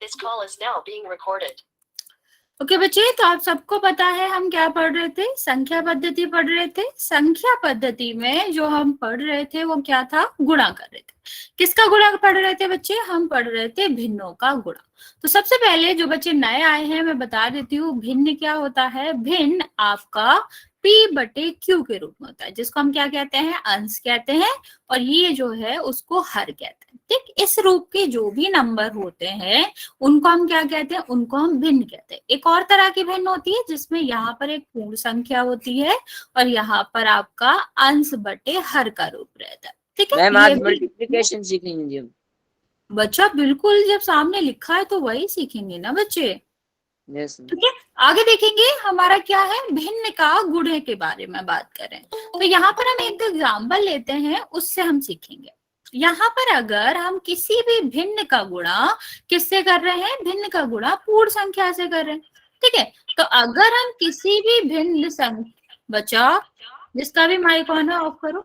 This call is now being recorded. Okay बच्चे, तो आप सबको पता है हम क्या पढ़ रहे थे? संख्या पद्धति पढ़ रहे थे। संख्या पद्धति में जो हम पढ़ रहे थे वो क्या था? गुणा कर रहे थे। किसका गुणा पढ़ रहे थे बच्चे? हम पढ़ रहे थे भिन्नों का गुणा। तो सबसे पहले जो बच्चे नए आए हैं मैं बता देती हूँ, भिन्न क्या होता है? भिन्न आपका P बटे Q के रूप में होता है, जिसको हम क्या कहते हैं? अंश कहते हैं, और ये जो है उसको हर कहते हैं। ठीक, इस रूप के जो भी नंबर होते हैं उनको हम क्या कहते हैं? उनको हम भिन्न कहते हैं। एक और तरह की भिन्न होती है जिसमें यहाँ पर एक पूर्ण संख्या होती है और यहाँ पर आपका अंश बटे हर का रूप रहता है। ठीक है, मैम आज मल्टीप्लिकेशन सीखेंगे हम। बच्चा बिल्कुल, जब सामने लिखा है तो वही सीखेंगे ना बच्चे। यस। ठीक है, आगे देखेंगे हमारा क्या है? भिन्न का गुणे के बारे में बात करें तो यहाँ पर हम एक एग्जाम्पल लेते हैं, उससे हम सीखेंगे। यहाँ पर अगर हम किसी भी भिन्न का गुणा किससे कर रहे हैं? भिन्न का गुणा पूर्ण संख्या से कर रहे हैं। ठीक है, तो अगर हम किसी भी भिन्न संख्या, बच्चा जिसका भी माइक ऑन है ऑफ करो।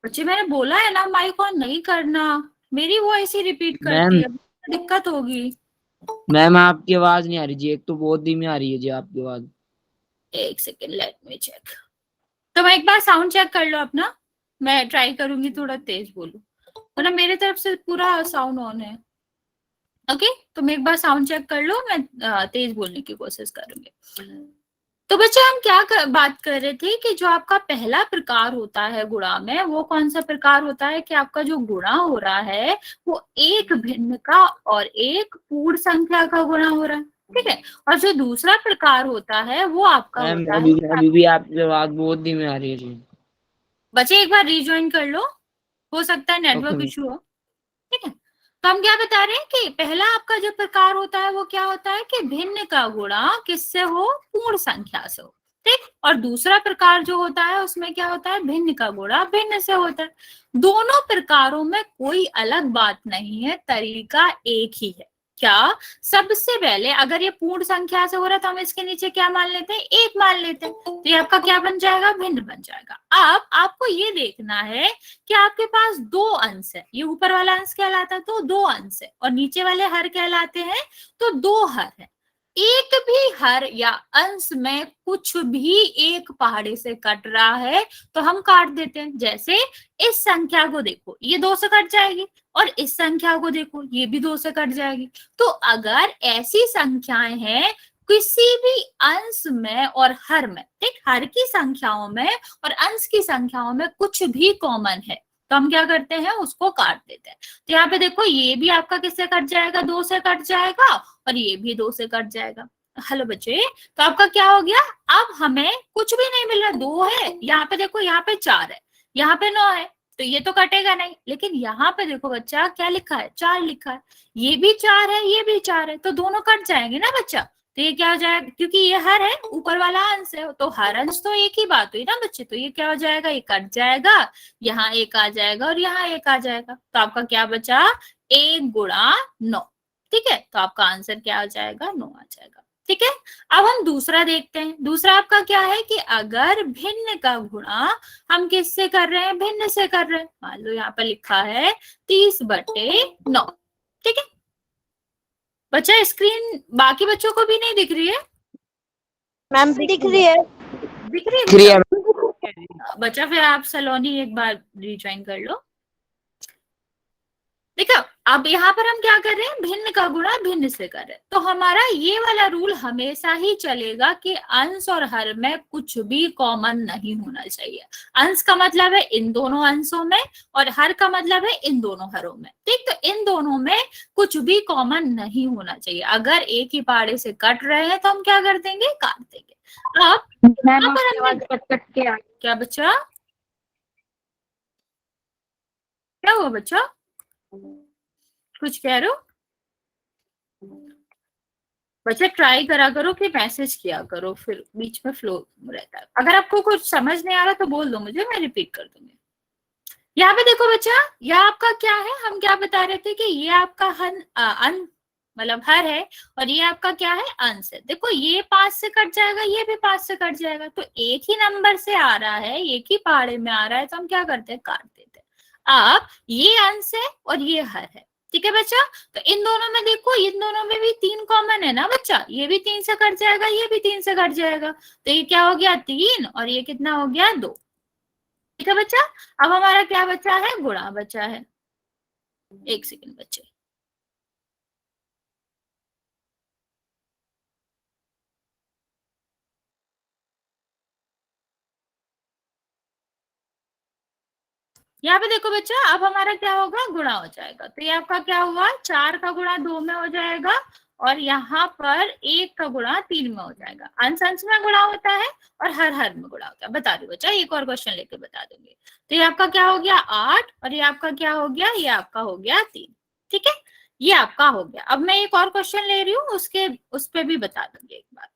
बच्चे मैंने बोला है ना माइक ऑन नहीं करना, मेरी वॉइस ही रिपीट करती है, दिक्कत होगी। मैम आपकी आवाज नहीं आ रही जी, एक तो बहुत धीमी आ रही है जी आपकी आवाज। एक सेकेंड, लेट मी चेक। तो मैं एक बार साउंड चेक कर लो अपना, मैं ट्राई करूंगी थोड़ा तेज बोलूं, मतलब मेरे तरफ से पूरा साउंड ऑन है। ओके, तो मैं एक बार साउंड चेक कर लो, मैं तेज बोलने की कोशिश करूंगी। तो बच्चे हम क्या बात कर रहे थे कि जो आपका पहला प्रकार होता है गुणा में, वो कौन सा प्रकार होता है कि आपका जो गुणा हो रहा है वो एक भिन्न का और एक पूर्ण संख्या का गुणा हो रहा है। ठीक है, और जो दूसरा प्रकार होता है वो आपका होता है, अभी भी आपकी आवाज बहुत धीमी आ रही है जी। बच्चे एक बार रिज्वाइन कर लो, हो सकता है नेटवर्क इशू हो। ठीक है, तो हम क्या बता रहे हैं कि पहला आपका जो प्रकार होता है वो क्या होता है कि भिन्न का गुणा किससे हो? पूर्ण संख्या से हो। ठीक, और दूसरा प्रकार जो होता है उसमें क्या होता है? भिन्न का गुणा भिन्न से होता है। दोनों प्रकारों में कोई अलग बात नहीं है, तरीका एक ही है। क्या? सबसे पहले अगर ये पूर्ण संख्या से हो रहा है तो हम इसके नीचे क्या मान लेते हैं? एक मान लेते हैं, तो ये आपका क्या बन जाएगा? भिन्न बन जाएगा। अब आपको ये देखना है कि आपके पास दो अंश है, ये ऊपर वाला अंश कहलाता है तो दो अंश है, और नीचे वाले हर कहलाते हैं तो दो हर है। एक भी हर या अंश में कुछ भी एक पहाड़े से कट रहा है तो हम काट देते हैं। जैसे इस संख्या को देखो, ये दो से कट जाएगी, और इस संख्या को देखो, ये भी दो से कट जाएगी। तो अगर ऐसी संख्याएं हैं किसी भी अंश में और हर में, ठीक, हर की संख्याओं में और अंश की संख्याओं में कुछ भी कॉमन है तो हम क्या करते हैं? उसको काट देते हैं। तो यहाँ पे देखो, ये भी आपका किससे कट जाएगा? दो से कट जाएगा, और ये भी दो से कट जाएगा। हेलो बच्चे, तो आपका क्या हो गया? अब हमें कुछ भी नहीं मिल रहा, दो है, यहाँ पे देखो, यहाँ पे चार है, यहाँ पे नौ है, तो ये तो कटेगा नहीं। लेकिन यहाँ पे देखो बच्चा, क्या लिखा है? चार लिखा है, ये भी चार है, ये भी चार है, तो दोनों कट जाएंगे ना बच्चा। तो ये क्या हो जाएगा? क्योंकि ये हर है, ऊपर वाला अंश है, तो हर अंश तो एक ही बात हुई ना बच्चे, तो ये क्या हो जाएगा? ये कट जाएगा, यहाँ एक आ जाएगा और यहाँ एक आ जाएगा, तो आपका क्या बचा? एक गुणा नौ। ठीक है, तो आपका आंसर क्या आ जाएगा? 9 आ जाएगा। ठीक है, अब हम दूसरा देखते हैं। दूसरा आपका क्या है कि अगर भिन्न का गुणा हम किससे कर रहे हैं? भिन्न से कर रहे हैं। मान लो यहाँ पर लिखा है 30/9। ठीक है बच्चा, स्क्रीन बाकी बच्चों को भी नहीं दिख रही है? मैम दिख रही है। दिख रही है बच्चा? फिर आप सलोनी एक बार रिज्वाइन कर लो। देखो, अब यहाँ पर हम क्या कर रहे हैं? भिन्न का गुणा भिन्न से कर रहे हैं, तो हमारा ये वाला रूल हमेशा ही चलेगा कि अंश और हर में कुछ भी कॉमन नहीं होना चाहिए। अंश का मतलब है इन दोनों अंशों में, और हर का मतलब है इन दोनों हरों में। ठीक, तो इन दोनों में कुछ भी कॉमन नहीं होना चाहिए। अगर एक ही पहाड़े से कट रहे हैं तो हम क्या कर देंगे? काट देंगे। अब यहाँ पर हमने क्या बच्चा? क्या हुआ बच्चा? कुछ कह रहे हो बच्चा? ट्राई करा करो कि मैसेज किया करो, फिर बीच में फ्लो रहता है। अगर आपको कुछ समझ नहीं आ रहा तो बोल दो मुझे, मैं रिपीट कर दूंगी। यहाँ पे देखो बच्चा, यह आपका क्या है? हम क्या बता रहे थे कि ये आपका मतलब हर है, और ये आपका क्या है? अंश है। देखो, ये 5 से कट जाएगा, ये भी 5 से कट जाएगा, तो एक ही नंबर से आ रहा है, एक ही पहाड़े में आ रहा है, तो हम क्या करते हैं? काट देते हैं। अब ये अंश है और ये हर है, ठीक है बच्चा। तो इन दोनों में देखो, इन दोनों में भी 3 कॉमन है ना बच्चा, ये भी 3 से कट जाएगा, ये भी 3 से कट जाएगा, तो ये क्या हो गया 3 और ये कितना हो गया 2। ठीक है बच्चा। अब हमारा क्या बचा है, गुणा बचा है। एक सेकंड बच्चे, यहाँ पे देखो बच्चा, अब हमारा क्या होगा, गुणा हो जाएगा। तो ये आपका क्या हुआ, 4 का गुणा 2 में हो जाएगा और यहाँ पर 1 का गुणा 3 में हो जाएगा। अंश अंश में गुणा होता है और हर हर में गुणा होता है। बता दो बच्चा, एक और क्वेश्चन लेके बता दूंगी। तो ये आपका क्या हो गया 8 और ये आपका क्या हो गया, ये आपका हो गया 3। ठीक है, ये आपका हो गया। अब मैं एक और क्वेश्चन ले रही हूँ, उस पर भी बता दूंगी एक बार।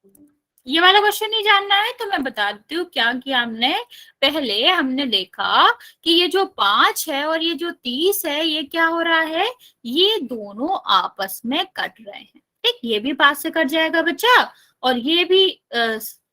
ये वाला क्वेश्चन नहीं जानना है तो मैं बता देती हूँ क्या किया हमने। पहले हमने देखा कि ये जो 5 है और ये जो 30 है, ये क्या हो रहा है, ये दोनों आपस में कट रहे हैं। ठीक, ये भी 5 से कट जाएगा बच्चा और ये भी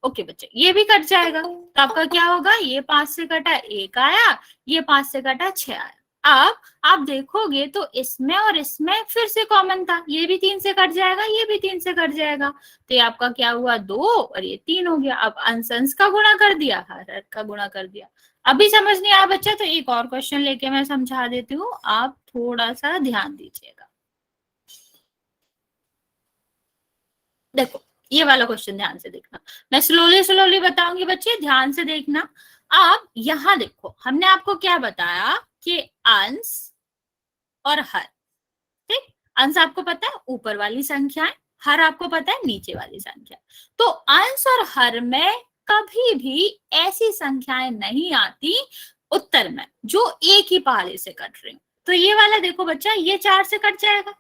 ओके बच्चे, ये भी कट जाएगा। तो आपका क्या होगा, ये 5 से कटा 1 आया, ये 5 से कटा 6 आया। अब आप देखोगे तो इसमें और इसमें फिर से कॉमन था, ये भी 3 से कट जाएगा, ये भी 3 से कट जाएगा। तो ये आपका क्या हुआ 2 और ये 3 हो गया। अब अंश अंश का गुणा कर दिया, हर हर का गुणा कर दिया। अभी समझ नहीं आया बच्चा, तो एक और क्वेश्चन लेके मैं समझा देती हूँ, आप थोड़ा सा ध्यान दीजिएगा। देखो ये वाला क्वेश्चन ध्यान से देखना, मैं स्लोली स्लोली बताऊंगी बच्चे, ध्यान से देखना। अब यहाँ देखो, हमने आपको क्या बताया कि अंश और हर। ठीक, अंश आपको पता है ऊपर वाली संख्याएं, हर आपको पता है नीचे वाली संख्या। तो अंश और हर में कभी भी ऐसी संख्याएं नहीं आती उत्तर में जो एक ही पहाड़े से कट रही। तो ये वाला देखो बच्चा, ये 4 से कट जाएगा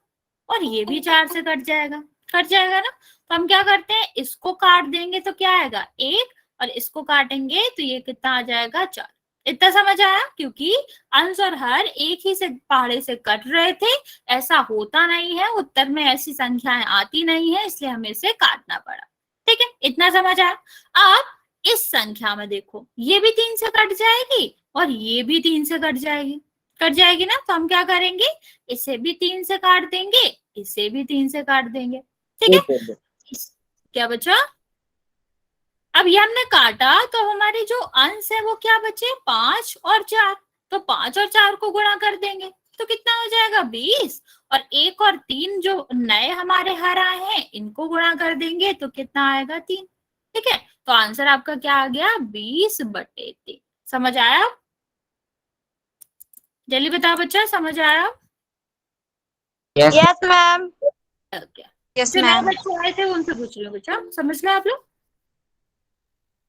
और ये भी 4 से कट जाएगा, कट जाएगा ना। तो हम क्या करते हैं, इसको काट देंगे तो क्या आएगा 1 और इसको काटेंगे तो ये कितना आ जाएगा 4। इतना समझ आया, क्योंकि अंश और हर एक ही से पहाड़े से कट रहे थे, ऐसा होता नहीं है, उत्तर में ऐसी संख्याएं आती नहीं है, इसलिए हमें इसे काटना पड़ा। ठीक है, इतना समझ आया। अब इस संख्या में देखो, ये भी 3 से कट जाएगी और ये भी 3 से कट जाएगी, कट जाएगी ना। तो हम क्या करेंगे, इसे भी 3 से काट देंगे, इसे भी 3 से काट देंगे। ठीक है, क्या बचा, अब ये हमने काटा तो हमारे जो अंश है वो क्या बचे 5 और 4। तो 5 और 4 को गुणा कर देंगे तो कितना हो जाएगा 20 और 1 और 3 जो नए हमारे हर आए हैं इनको गुणा कर देंगे तो कितना आएगा 3। ठीक है, तो आंसर आपका क्या आ गया 20/3। समझ आया, जल्दी बताओ बच्चा, समझ आया। Yes yes ma'am. Okay, yes जो नए मैम। बच्चे आए थे उनसे पूछ लो बच्चा, समझ लो आप लोग।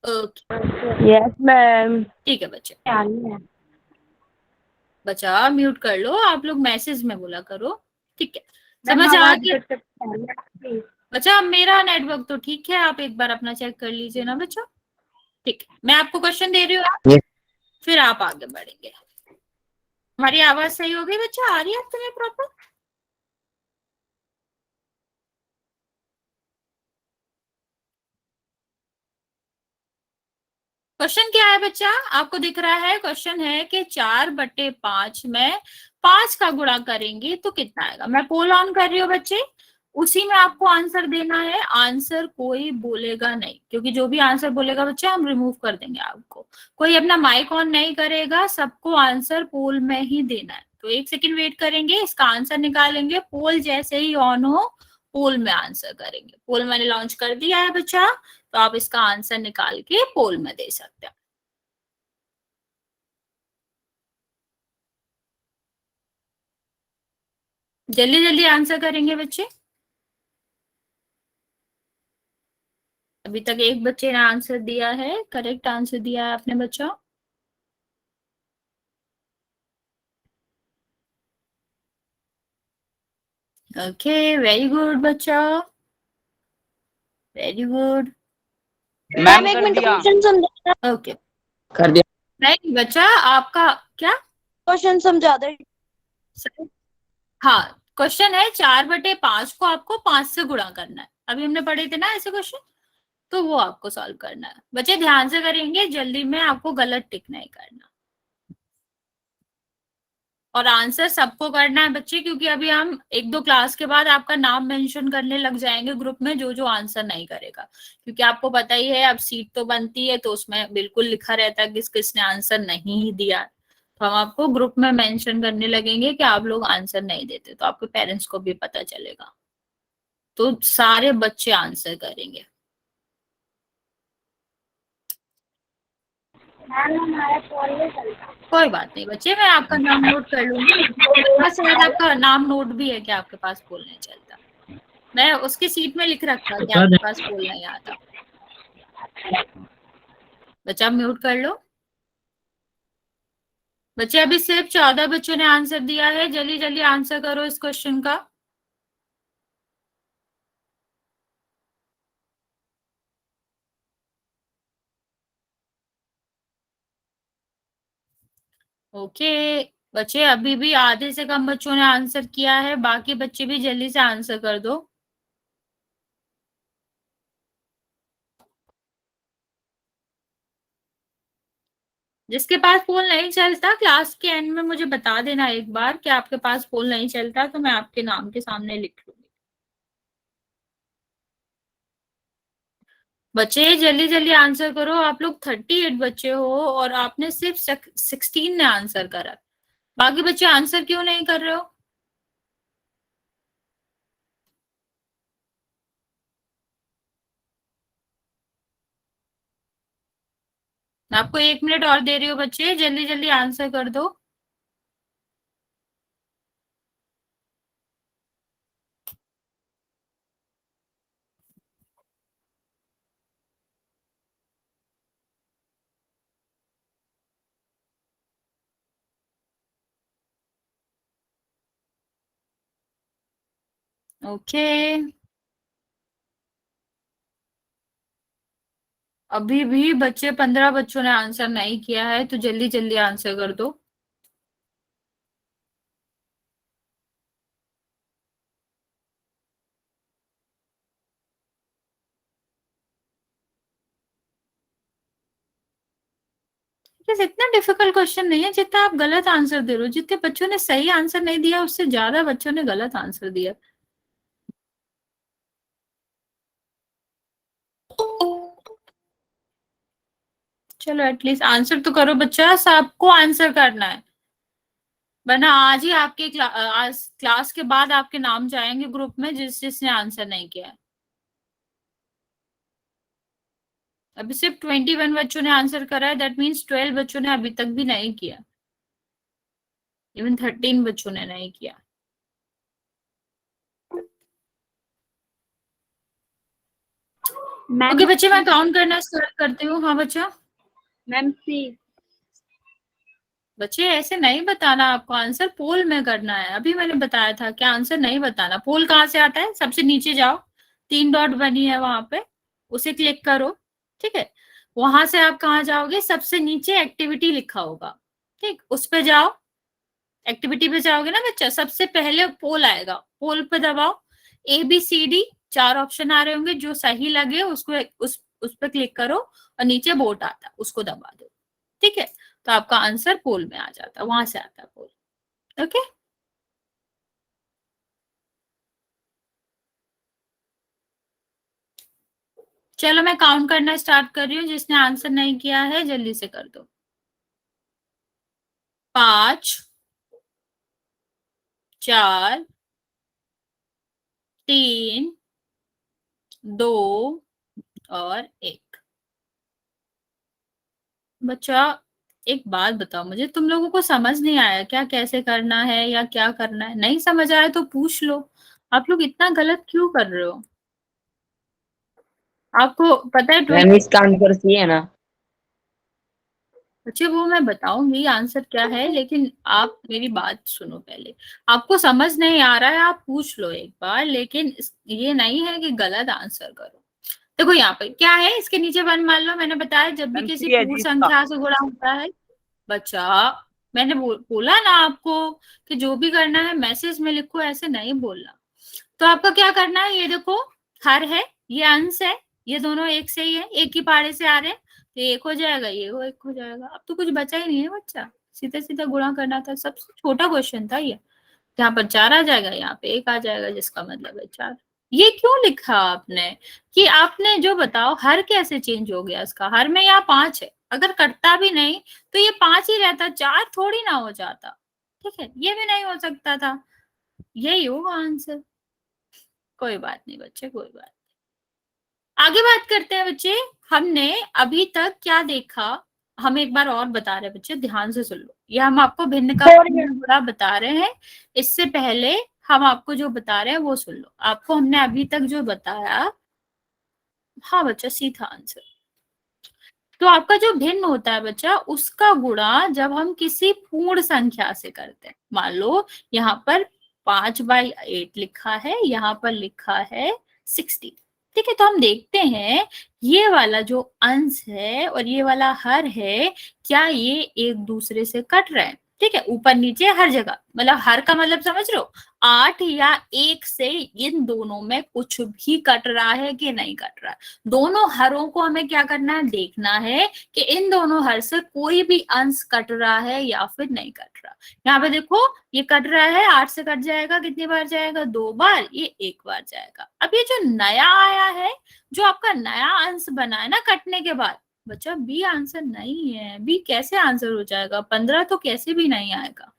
Okay yes ma'am. ठीक है बच्चे, बच्चा म्यूट कर लो, आप लोग मैसेज में बोला करो। ठीक है, समझ आ गया बच्चा। मेरा नेटवर्क तो ठीक है, आप एक बार अपना चेक कर लीजिए ना बच्चा। ठीक है, मैं आपको क्वेश्चन दे रही हूँ, फिर आप आगे बढ़ेंगे। हमारी आवाज सही हो गई बच्चा, आ रही है आप तुम्हें प्रॉपर। क्वेश्चन क्या है बच्चा, आपको दिख रहा है, क्वेश्चन है कि 4/5 में 5 का गुणा करेंगे तो कितना आएगा। मैं पोल ऑन कर रही हूँ बच्चे, उसी में आपको आंसर देना है। आंसर कोई बोलेगा नहीं, क्योंकि जो भी आंसर बोलेगा बच्चा हम रिमूव कर देंगे आपको। कोई अपना माइक ऑन नहीं करेगा, सबको आंसर पोल में ही देना है। तो 1 सेकंड वेट करेंगे, इसका आंसर निकालेंगे, पोल जैसे ही ऑन हो पोल में आंसर करेंगे। पोल मैंने लॉन्च कर दिया है बच्चा, तो आप इसका आंसर निकाल के पोल में दे सकते हैं। जल्दी जल्दी आंसर करेंगे बच्चे। अभी तक एक बच्चे ने आंसर दिया है, करेक्ट आंसर दिया है आपने बच्चा। ओके, वेरी गुड बच्चा, वेरी गुड। मैम एक मिनट क्वेश्चन समझा। ओके, कर दिया। नहीं बच्चा, आपका क्या क्वेश्चन समझा दे। हाँ, क्वेश्चन है 4/5 को आपको 5 से गुणा करना है। अभी हमने पढ़े थे ना ऐसे क्वेश्चन, तो वो आपको सॉल्व करना है बच्चे। ध्यान से करेंगे, जल्दी में, आपको गलत टिक नहीं करना। और आंसर सबको करना है बच्चे, क्योंकि अभी हम एक दो क्लास के बाद आपका नाम मेंशन करने लग जाएंगे ग्रुप में जो जो आंसर नहीं करेगा, क्योंकि आपको पता ही है अब सीट तो बनती है तो उसमें बिल्कुल लिखा रहता है किस किसने आंसर नहीं दिया, तो हम आपको ग्रुप में मेंशन करने लगेंगे कि आप लोग आंसर नहीं देते, तो आपके पेरेंट्स को भी पता चलेगा, तो सारे बच्चे आंसर करेंगे। कोई बात नहीं बच्चे, मैं आपका नाम नोट कर लूंगी, बस शायद आपका नाम नोट भी है कि आपके पास पोल नहीं चलता, मैं उसकी सीट में लिख रखा कि आपके पास पोल नहीं आता। बच्चा म्यूट कर लो। बच्चे अभी सिर्फ 14 बच्चों ने आंसर दिया है, जल्दी जल्दी आंसर करो इस क्वेश्चन का। ओके बच्चे, अभी भी आधे से कम बच्चों ने आंसर किया है, बाकी बच्चे भी जल्दी से आंसर कर दो। जिसके पास पोल नहीं चलता क्लास के एंड में मुझे बता देना एक बार कि आपके पास पोल नहीं चलता, तो मैं आपके नाम के सामने लिख लूंगी। बच्चे जल्दी जल्दी आंसर करो, आप लोग 38 बच्चे हो और आपने सिर्फ 16 ने आंसर करा, बाकी बच्चे आंसर क्यों नहीं कर रहे हो? मैं आपको 1 मिनट और दे रही हूँ बच्चे, जल्दी जल्दी आंसर कर दो। ओके अभी भी बच्चे 15 बच्चों ने आंसर नहीं किया है, तो जल्दी जल्दी आंसर कर दो। ये इतना डिफिकल्ट क्वेश्चन नहीं है जितना आप गलत आंसर दे रहे हो, जितने बच्चों ने सही आंसर नहीं दिया उससे ज्यादा बच्चों ने गलत आंसर दिया। चलो एटलीस्ट आंसर तो करो बच्चा, सबको आंसर करना है, वरना आज ही आपके आज क्लास के बाद आपके नाम जाएंगे ग्रुप में जिसने आंसर नहीं किया है। अभी सिर्फ 21 बच्चों ने आंसर करा है, दैट मीन्स 12 बच्चों ने अभी तक भी नहीं किया, इवन 13 बच्चों ने नहीं किया। ओके बच्चे, मैं काउंट करना स्टार्ट करती हूँ। हाँ बच्चा। मैम सी। बच्चे ऐसे नहीं बताना, आपको आंसर पोल में करना है, अभी मैंने बताया था कि आंसर नहीं बताना। पोल कहाँ से आता है? सबसे नीचे जाओ, 3 डॉट बनी है वहां पे, उसे क्लिक करो, ठीक है। वहां से आप कहाँ जाओगे? सबसे नीचे एक्टिविटी लिखा होगा, ठीक, उस पे जाओ। एक्टिविटी पे जाओगे ना बच्चा, सबसे पहले पोल आएगा, पोल पे दबाओ, ABCD 4 ऑप्शन आ रहे होंगे, जो सही लगे उसको उस पर क्लिक करो, और नीचे वोट आता है उसको दबा दो, ठीक है। तो आपका आंसर पोल में आ जाता है, वहां से आता है पोल। ओके चलो मैं काउंट करना स्टार्ट कर रही हूँ, जिसने आंसर नहीं किया है जल्दी से कर दो। 5 4 3 2 और 1। बच्चा एक बात बताओ मुझे, तुम लोगों को समझ नहीं आया क्या कैसे करना है या क्या करना है? नहीं समझ आया तो पूछ लो, आप लोग इतना गलत क्यों कर रहे हो? आपको पता है मैम इसका आंसर सी है ना? बच्चे वो मैं बताऊंगी आंसर क्या है, लेकिन आप मेरी बात सुनो पहले। आपको समझ नहीं आ रहा है आप पूछ लो एक बार, लेकिन ये नहीं है कि गलत आंसर करो। देखो यहाँ पे क्या है, इसके नीचे 1 मान लो, मैंने बताया जब भी किसी पूर्ण संख्या से गुणा होता है बच्चा, मैंने बोला ना आपको कि जो भी करना है मैसेज में लिखो, ऐसे नहीं बोलना। तो आपका क्या करना है, ये देखो हर है, ये अंश है, ये दोनों एक से ही है, एक ही पारे से आ रहे हैं, तो एक हो जाएगा, ये वो एक हो जाएगा। अब तो कुछ बचा ही नहीं है बच्चा, सीधा सीधा गुणा करना था, सबसे छोटा क्वेश्चन था ये। यहाँ पर 4 आ जाएगा, यहाँ पे 1 आ जाएगा, जिसका मतलब है 4। ये क्यों लिखा आपने कि आपने जो बताओ हर कैसे चेंज हो गया इसका? हर में यहाँ 5 है, अगर कटता भी नहीं तो ये 5 ही रहता, 4 थोड़ी ना हो जाता। ठीक है, ये भी नहीं हो सकता था, यही होगा आंसर। कोई बात नहीं बच्चे, कोई बात नहीं। आगे बात करते हैं बच्चे। हमने अभी तक क्या देखा, हम एक बार और बता रहे हैं बच्चे, ध्यान से सुन लो। ये हम आपको भिन्न का गुणा बता रहे हैं, इससे पहले हम आपको जो बता रहे हैं वो सुन लो। आपको हमने अभी तक जो बताया, हाँ बच्चा सीधा आंसर। तो आपका जो भिन्न होता है बच्चा, उसका गुणा जब हम किसी पूर्ण संख्या से करते हैं, मान लो यहाँ पर 5/8 लिखा है, यहाँ पर लिखा है 60। ठीक है, तो हम देखते हैं ये वाला जो अंश है और ये वाला हर है, क्या ये एक दूसरे से कट रहे हैं? ठीक है, ऊपर नीचे हर जगह, मतलब हर का मतलब समझ रहे हो, 8 या 1 से इन दोनों में कुछ भी कट रहा है कि नहीं कट रहा है। दोनों हरों को हमें क्या करना है, देखना है कि इन दोनों हर से कोई भी अंश कट रहा है या फिर नहीं कट रहा। यहाँ पे देखो ये कट रहा है, 8 से कट जाएगा, कितनी बार जाएगा? 2 बार, ये 1 बार जाएगा। अब ये जो नया आया है, जो आपका नया अंश बना है ना कटने के बाद, बच्चा बी आंसर नहीं है। बी कैसे आंसर हो जाएगा? 15 तो कैसे भी नहीं आएगा।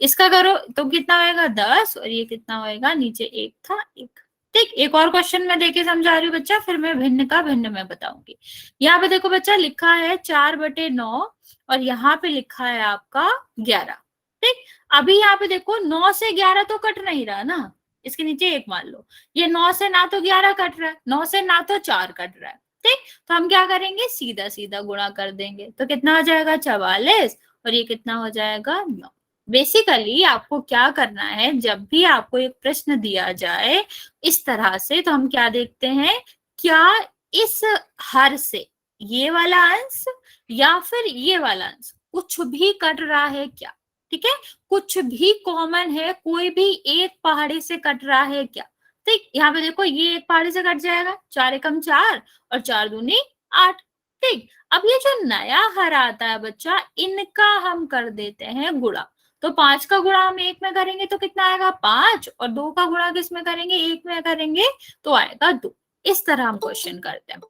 इसका करो तो कितना होएगा? 10, और ये कितना होएगा? नीचे 1 था, 1। ठीक, एक और क्वेश्चन में देके समझा रही हूँ बच्चा, फिर मैं भिन्न का भिन्न में बताऊंगी। यहाँ पे देखो बच्चा लिखा है 4/9 और यहाँ पे लिखा है आपका 11। ठीक, अभी यहाँ पे देखो 9 से 11 तो कट नहीं रहा ना, इसके नीचे 1 मान लो। ये 9 से ना तो 11 कट रहा है, 9 से ना तो 4 कट रहा है। ठीक, तो हम क्या करेंगे? सीधा सीधा गुणा कर देंगे, तो कितना हो जाएगा? 44, और ये कितना हो जाएगा? 9। बेसिकली आपको क्या करना है, जब भी आपको एक प्रश्न दिया जाए इस तरह से, तो हम क्या देखते हैं, क्या इस हर से ये वाला अंश या फिर ये वाला अंश कुछ भी कट रहा है क्या? ठीक है, कुछ भी कॉमन है, कोई भी एक पहाड़ी से कट रहा है क्या? ठीक, यहाँ पे देखो ये एक पहाड़ी से कट जाएगा, 4 एकम 4 और 4 दूनी 8। ठीक, अब ये जो नया हर आता है बच्चा, इनका हम कर देते हैं गुणा। तो 5 का गुणा हम 1 में करेंगे तो कितना आएगा? 5, और 2 का गुणा किस में करेंगे? 1 में करेंगे तो आएगा 2। इस तरह हम क्वेश्चन करते हैं।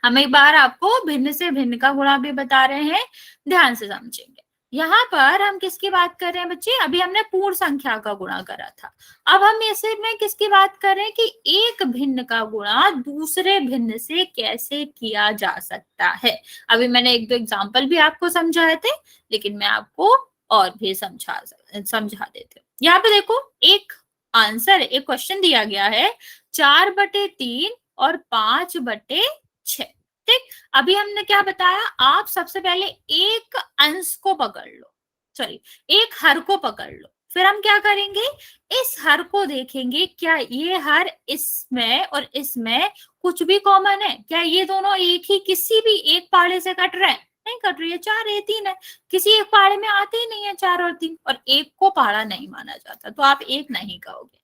हम एक बार आपको भिन्न से भिन्न का गुणा भी बता रहे हैं, ध्यान से समझेंगे। यहाँ पर हम किसकी बात कर रहे हैं बच्चे? अभी हमने पूर्ण संख्या का गुणा करा था, अब हम इसे में किसकी बात कर रहे हैं कि एक भिन्न का गुणा दूसरे भिन्न से कैसे किया जा सकता है। अभी मैंने 1-2 एग्जाम्पल भी आपको समझाए थे, लेकिन मैं आपको और भी समझा देते हूँ। यहाँ पे देखो एक आंसर, एक क्वेश्चन दिया गया है 4/3 और 5/6। ठीक, अभी हमने क्या बताया, आप सबसे पहले एक अंश को पकड़ लो, सॉरी एक हर को पकड़ लो, फिर हम क्या करेंगे, इस हर को देखेंगे क्या ये हर इसमें और इसमें कुछ भी कॉमन है क्या? ये दोनों एक ही किसी भी एक पहाड़े से कट रहे हैं? नहीं कट रही है, 4 है 3 है, किसी एक पहाड़े में आते ही नहीं है 4 और 3, और एक को पहाड़ा नहीं माना जाता, तो आप एक नहीं कहोगे।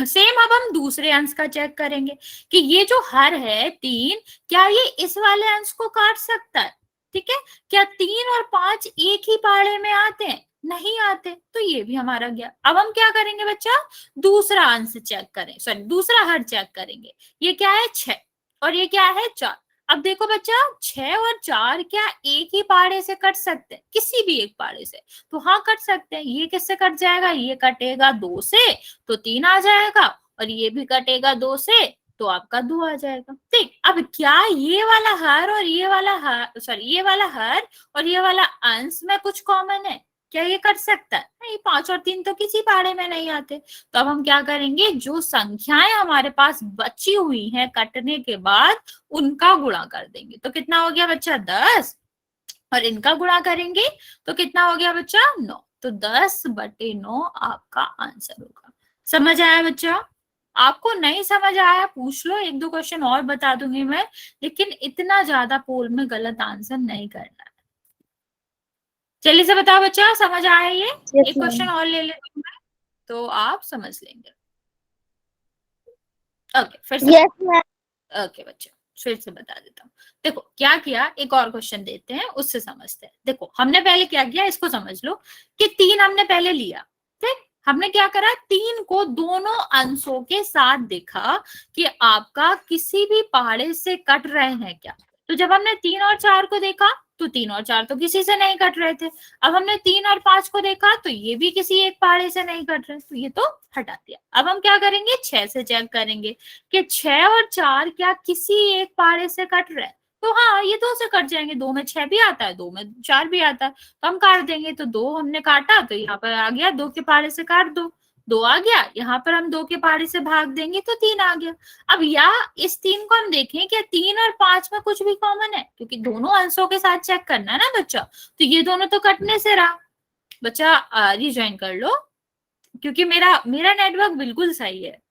सेम अब हम दूसरे अंश का चेक करेंगे कि ये जो हर है 3, क्या ये इस वाले अंश को काट सकता है? ठीक है, क्या 3 और 5 एक ही पहाड़े में आते हैं? नहीं आते, तो ये भी हमारा गया। अब हम क्या करेंगे बच्चा, दूसरा अंश चेक करें, सॉरी दूसरा हर चेक करेंगे। ये क्या है? 6, और ये क्या है? 4। अब देखो बच्चा 6 और 4 क्या एक ही पहाड़े से कट सकते हैं? किसी भी एक पहाड़े से, तो हाँ कट सकते हैं। ये किससे कट जाएगा? ये कटेगा 2 से, तो 3 आ जाएगा, और ये भी कटेगा 2 से, तो आपका 2 आ जाएगा। ठीक, अब क्या ये वाला हर और ये वाला हर, सॉरी ये वाला हर और ये वाला अंश में कुछ कॉमन है? क्या ये कट सकता है? नहीं, 5 और 3 तो किसी पहाड़े में नहीं आते। तो अब हम क्या करेंगे, जो संख्याएं हमारे पास बची हुई हैं कटने के बाद, उनका गुणा कर देंगे। तो कितना हो गया बच्चा? 10, और इनका गुणा करेंगे तो कितना हो गया बच्चा? 9। तो 10/9 आपका आंसर होगा। समझ आया बच्चा? आपको नहीं समझ आया पूछ लो, 1-2 क्वेश्चन और बता दूंगी मैं, लेकिन इतना ज्यादा पोल में गलत आंसर नहीं करना है। चलिए से बताओ बच्चा, समझ आया ये? एक क्वेश्चन और ले लेती हूँ मैं, तो आप समझ लेंगे। ओके, फिर से ओके बच्चा, फिर से बता देता हूँ। देखो क्या किया, एक और क्वेश्चन देते हैं, उससे समझते हैं। देखो हमने पहले क्या किया, इसको समझ लो कि 3 हमने पहले लिया, ठीक। हमने क्या करा, 3 को दोनों अंशों के साथ देखा कि आपका किसी भी पहाड़े से कट रहे हैं क्या। तो जब हमने 3 और 4 को देखा तो 3 और 4 तो किसी से नहीं कट रहे थे। अब हमने 3 और 5 को देखा तो ये भी किसी एक पहाड़े से नहीं कट रहे, तो ये तो हटा दिया। अब हम क्या करेंगे, 6 से चेक करेंगे कि 6 और 4 क्या किसी एक पहाड़े से कट रहे हैं। तो हाँ, ये 2 से कट जाएंगे, 2 में 6 भी आता है, 2 में 4 भी आता है, तो हम काट देंगे। तो 2 हमने काटा तो यहाँ पर आ गया, 2 के पहाड़े से काट दो, 2 आ गया। यहाँ पर हम 2 के पहाड़े से भाग देंगे तो 3 आ गया। अब या इस 3 को हम देखें कि 3 और 5 में कुछ भी कॉमन है, क्योंकि दोनों अंशों के साथ चेक करना है ना बच्चा। तो ये दोनों तो कटने से रहा। बच्चा रिज्वाइन कर लो, क्योंकि मेरा नेटवर्क बिल्कुल सही है,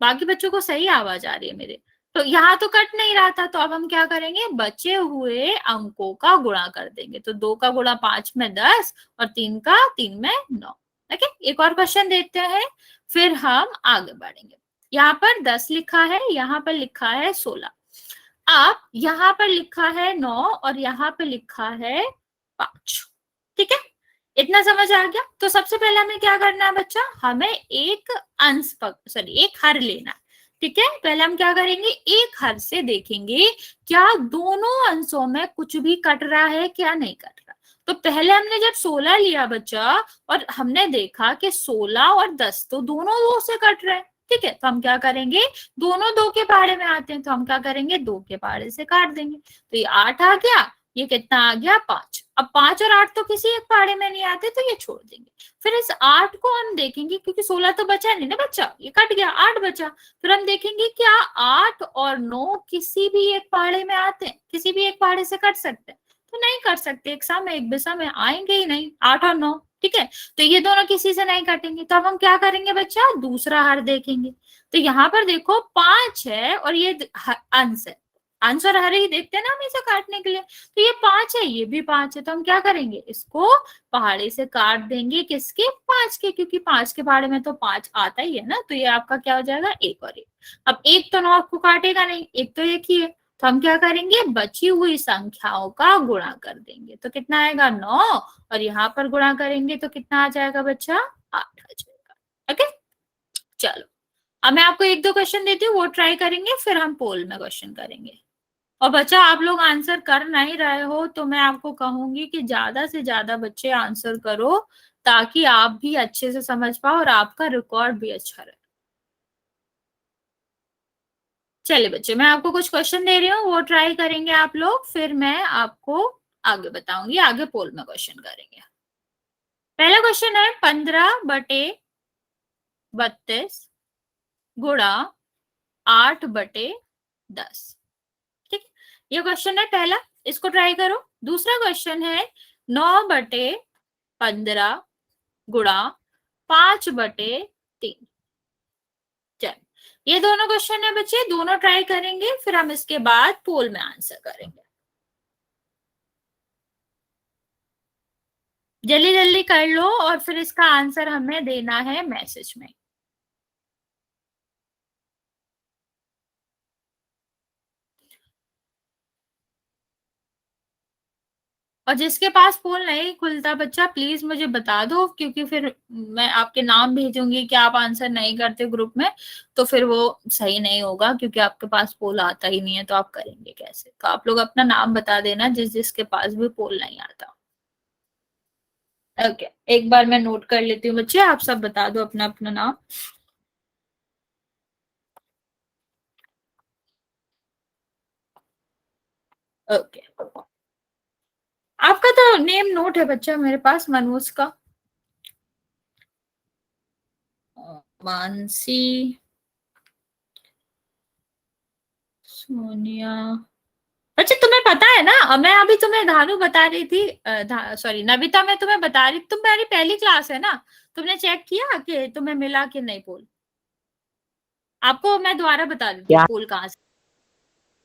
बाकी बच्चों को सही आवाज आ रही है मेरे। तो यहाँ तो कट नहीं रहा था, तो अब हम क्या करेंगे, बचे हुए अंकों का गुणा कर देंगे। तो 2 का गुणा 5 में 10 और 3 का 3 में 9। ओके, एक और क्वेश्चन देते हैं, फिर हम आगे बढ़ेंगे। यहाँ पर 10 लिखा है, यहाँ पर लिखा है 16। अब यहाँ पर लिखा है 9 और यहाँ पे लिखा है 5। ठीक है, इतना समझ आ गया। तो सबसे पहले हमें क्या करना है बच्चा, हमें एक एक हर लेना है। ठीक है, पहले हम क्या करेंगे, एक हर से देखेंगे क्या दोनों अंशों में कुछ भी कट रहा है क्या नहीं कट रहा। तो पहले हमने जब 16 लिया बच्चा और हमने देखा कि 16 और 10 तो दोनों 2 से कट रहे हैं। ठीक है, तो हम क्या करेंगे, दोनों 2 के पहाड़े में आते हैं, तो हम क्या करेंगे, 2 के पहाड़े से काट देंगे। तो ये 8 आ गया, ये कितना आ गया, 5। अब 5 और 8 तो किसी एक पहाड़े में नहीं आते, तो ये छोड़ देंगे। फिर इस 8 को हम देखेंगे, क्योंकि 16 तो बचा नहीं ना बच्चा, ये कट गया, 8 बचा। फिर हम देखेंगे क्या 8 और 9 किसी भी एक पहाड़े में आते हैं, किसी भी एक पहाड़े से कट सकते हैं। तो नहीं कर सकते, एक समय एक दिशा में आएंगे ही नहीं 8 और 9। ठीक है, तो ये दोनों किसी से नहीं कटेंगे। तो अब हम क्या करेंगे बच्चा, दूसरा हर देखेंगे। तो यहाँ पर देखो 5 है और ये अंश है, अंश और हर ही देखते हैं ना हमेशा काटने के लिए। तो ये 5 है, ये भी 5 है, तो हम क्या करेंगे, इसको पहाड़े से काट देंगे, किसके, 5 के, क्योंकि 5 के पहाड़े में तो 5 आता ही है ना। तो ये आपका क्या हो जाएगा, 1 और 1। अब 1 तो 9 को काटेगा नहीं, 1 तो 1 ही है। तो हम क्या करेंगे, बची हुई संख्याओं का गुणा कर देंगे। तो कितना आएगा, 9, और यहाँ पर गुणा करेंगे तो कितना आ जाएगा बच्चा, 8 आ जाएगा। ओके, चलो अब मैं आपको 1-2 क्वेश्चन देती हूँ, वो ट्राई करेंगे, फिर हम पोल में क्वेश्चन करेंगे। और बच्चा आप लोग आंसर कर नहीं रहे हो तो मैं आपको कहूंगी कि ज्यादा से ज्यादा बच्चे आंसर करो, ताकि आप भी अच्छे से समझ पाओ और आपका रिकॉर्ड भी अच्छा रहे। चलिए बच्चे, मैं आपको कुछ क्वेश्चन दे रही हूँ, वो ट्राई करेंगे आप लोग, फिर मैं आपको आगे बताऊंगी, आगे पोल में क्वेश्चन करेंगे। पहला क्वेश्चन है 15/32 गुणा 8/10। ठीक, ये क्वेश्चन है पहला, इसको ट्राई करो। दूसरा क्वेश्चन है 9/15 गुणा 5/3। चल, ये दोनों क्वेश्चन है बच्चे, दोनों ट्राई करेंगे, फिर हम इसके बाद पोल में आंसर करेंगे। जल्दी जल्दी कर लो और फिर इसका आंसर हमें देना है मैसेज में। और जिसके पास पोल नहीं खुलता बच्चा, प्लीज मुझे बता दो, क्योंकि फिर मैं आपके नाम भेजूंगी कि आप आंसर नहीं करते ग्रुप में, तो फिर वो सही नहीं होगा, क्योंकि आपके पास पोल आता ही नहीं है, तो आप करेंगे कैसे। तो आप लोग अपना नाम बता देना, जिसके पास भी पोल नहीं आता। ओके, एक बार मैं नोट कर लेती हूँ बच्चे, आप सब बता दो अपना अपना नाम। ओके, आपका तो नेम नोट है बच्चा मेरे पास, मनोज का, मानसी, सोनिया। अच्छा तुम्हें पता है ना, मैं अभी तुम्हें धानु बता रही थी, सॉरी नविता, मैं तुम्हें बता रही, तुम्हारी पहली क्लास है ना, तुमने चेक किया कि तुम्हें मिला कि नहीं पोल? आपको मैं दोबारा बता देती हूँ पोल कहाँ से।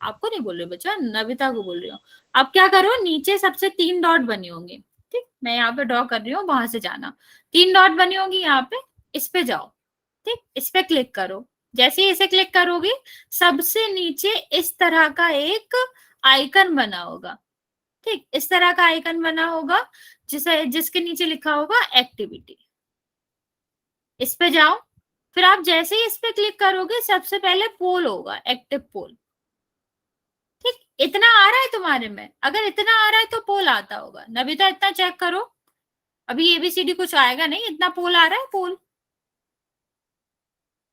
आपको नहीं बोल रही बच्चा, नविता को बोल रही हूँ। आप क्या करो, नीचे सबसे 3 डॉट बनी होंगी, ठीक, मैं यहाँ पे ड्रॉ कर रही हूँ, वहां से जाना। 3 डॉट बनी होंगी यहाँ पे, इस पे जाओ, ठीक, इस पे क्लिक करो। जैसे ही इसे क्लिक करोगे सबसे नीचे इस तरह का एक आइकन बना होगा, ठीक, इस तरह का आइकन बना होगा जिसके नीचे लिखा होगा एक्टिविटी। इस पे जाओ, फिर आप जैसे ही इस पे क्लिक करोगे सबसे पहले पोल होगा, एक्टिव पोल। ठीक, इतना आ रहा है तुम्हारे में? अगर इतना आ रहा है तो पोल आता होगा। नबिता इतना चेक करो, अभी एबीसीडी कुछ आएगा नहीं, इतना पोल आ रहा है, पोल।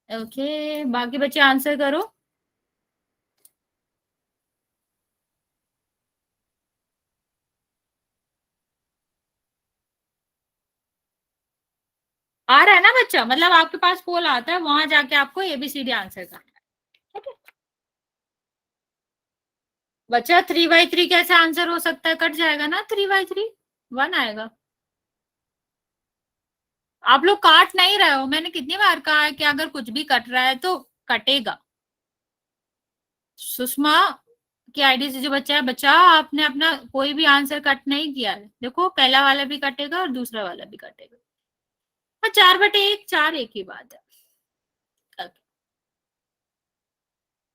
ओके, बाकी बच्चे आंसर करो। आ रहा है ना बच्चा? मतलब आपके पास पोल आता है, वहां जाके आपको एबीसीडी आंसर करना है, ठीक है बच्चा? 3/3 कैसे आंसर हो सकता है? कट जाएगा ना 3/3, 1 आएगा। आप लोग काट नहीं रहे हो, मैंने कितनी बार कहा है कि अगर कुछ भी कट रहा है तो कटेगा। सुषमा की आईडी से जो बच्चा है, बच्चा आपने अपना कोई भी आंसर कट नहीं किया है। देखो पहला वाला भी कटेगा और दूसरा वाला भी कटेगा। हाँ, 4/1, 4 एक ही बात है। Okay.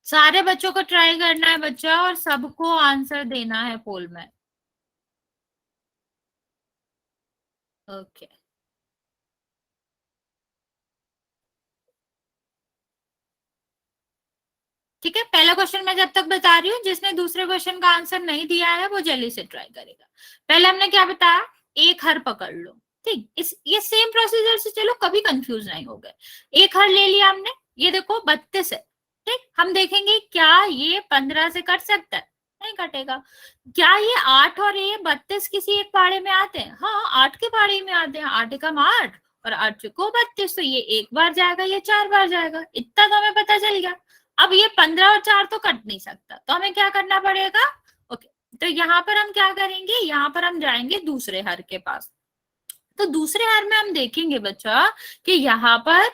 सारे बच्चों को ट्राई करना है बच्चा, और सबको आंसर देना है पोल में। ओके, ठीक है। पहला क्वेश्चन मैं जब तक बता रही हूँ, जिसने दूसरे क्वेश्चन का आंसर नहीं दिया है वो जल्दी से ट्राई करेगा। पहले हमने क्या बताया, एक हर पकड़ लो, ठीक। ये सेम प्रोसीजर से चलो, कभी कंफ्यूज नहीं हो गए। एक हर ले लिया हमने, ये देखो 32 है, ठीक। हम देखेंगे क्या ये 15 से कट सकता है? नहीं कटेगा। क्या ये 8 और ये 32 किसी एक पाड़े में आते हैं? हाँ, 8 के पाड़े में आते हैं। 8 एकम 8 और 8 चौको 32, तो ये एक बार जाएगा, ये 4 बार जाएगा। इतना तो हमें पता चल गया। अब ये 15 और 4 तो कट नहीं सकता, तो हमें क्या करना पड़ेगा? ओके, तो यहाँ पर हम क्या करेंगे, यहाँ पर हम जाएंगे दूसरे हर के पास। तो दूसरे हर में हम देखेंगे बच्चा कि यहाँ पर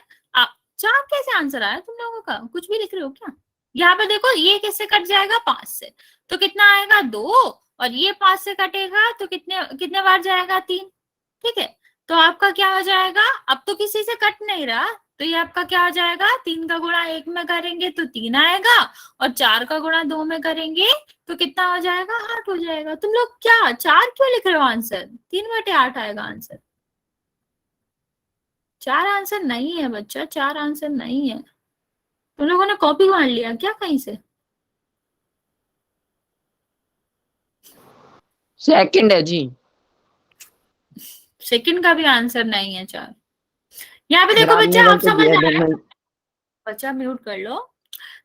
4 कैसे आंसर आया तुम लोगों का? कुछ भी लिख रहे हो क्या? यहाँ पर देखो, ये किससे कट जाएगा? 5 से, तो कितना आएगा? 2। और ये 5 से कटेगा तो कितने कितने बार जाएगा? 3, ठीक है। तो आपका क्या हो जाएगा? अब तो किसी से कट नहीं रहा, तो ये आपका क्या हो जाएगा? 3 का गुणा 1 में करेंगे तो 3 आएगा, और 4 का गुणा 2 में करेंगे तो कितना हो जाएगा? 8 हो जाएगा। तुम लोग क्या 4 क्यों लिख रहे हो आंसर? 3/8 आएगा आंसर। 4 आंसर नहीं है बच्चा, 4 आंसर नहीं है। तुम लोगों ने कॉपी मार लिया क्या कहीं से? सेकंड है जी। सेकंड का भी आंसर नहीं है 4। यहाँ पे अगर देखो आपने बच्चा, आप गलत समझ दिया आ तो रहा है? मैं बच्चा म्यूट कर लो।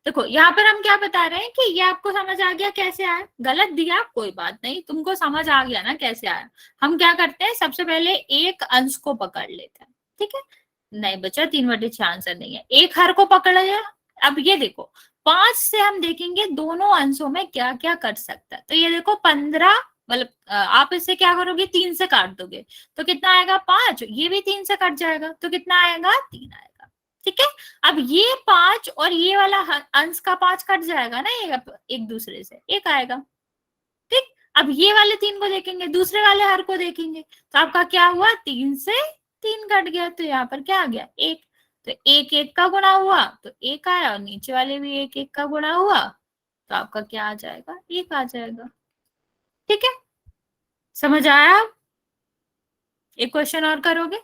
देखो यहाँ पर हम क्या बता रहे हैं कि ये आपको समझ आ गया कैसे आया? गलत दिया कोई बात नहीं, तुमको समझ आ गया ना कैसे आया। हम क्या करते हैं, सबसे पहले एक अंश को पकड़ लेते हैं, ठीक है। नहीं बच्चा, 3/6 आंसर नहीं है, एक हर को पकड़ लिया। अब ये देखो, 5 से हम देखेंगे दोनों अंशों में क्या क्या कर सकता है। तो ये देखो 15, मतलब आप इससे क्या करोगे? 3 से काट दोगे तो कितना आएगा? 5। ये भी 3 से कट जाएगा तो कितना आएगा? 3 आएगा, ठीक है। अब ये 5 और ये वाला अंश का 5 कट जाएगा ना, एक दूसरे से, एक आएगा, ठीक। अब ये वाले 3 को देखेंगे, दूसरे वाले हर को देखेंगे, तो आपका क्या हुआ? 3 से 3 कट गया, तो यहाँ पर क्या आ गया? 1। तो एक एक का गुणा हुआ तो 1 आया, और नीचे वाले भी एक एक का गुणा हुआ, तो आपका क्या आ जाएगा? 1 आ जाएगा, ठीक है। समझ आया? एक क्वेश्चन और करोगे?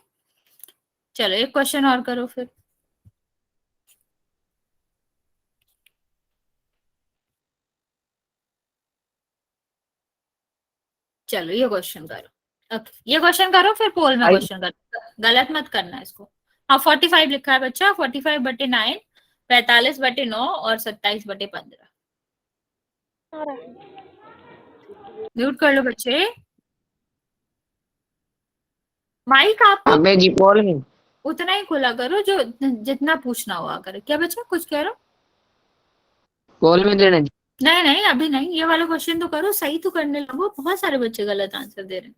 चलो एक क्वेश्चन और करो फिर। चलो ये क्वेश्चन करो। ओके, ये क्वेश्चन करो, फिर पोल में क्वेश्चन करो, गलत मत करना इसको। हाँ, 45 लिखा है बच्चा, 45/9, 45/9 और 27/15। म्यूट कर लो बच्चे। माइक आपको आगे जी पोल में उतना ही खुला करो जो जितना पूछना हुआ करे। क्या बच्चा कुछ कह रहे हो? पोल में देना जी। नहीं नहीं, अभी नहीं, ये वाला क्वेश्चन तो करो, सही तो करने लगो। बहुत सारे बच्चे गलत आंसर दे रहे हैं।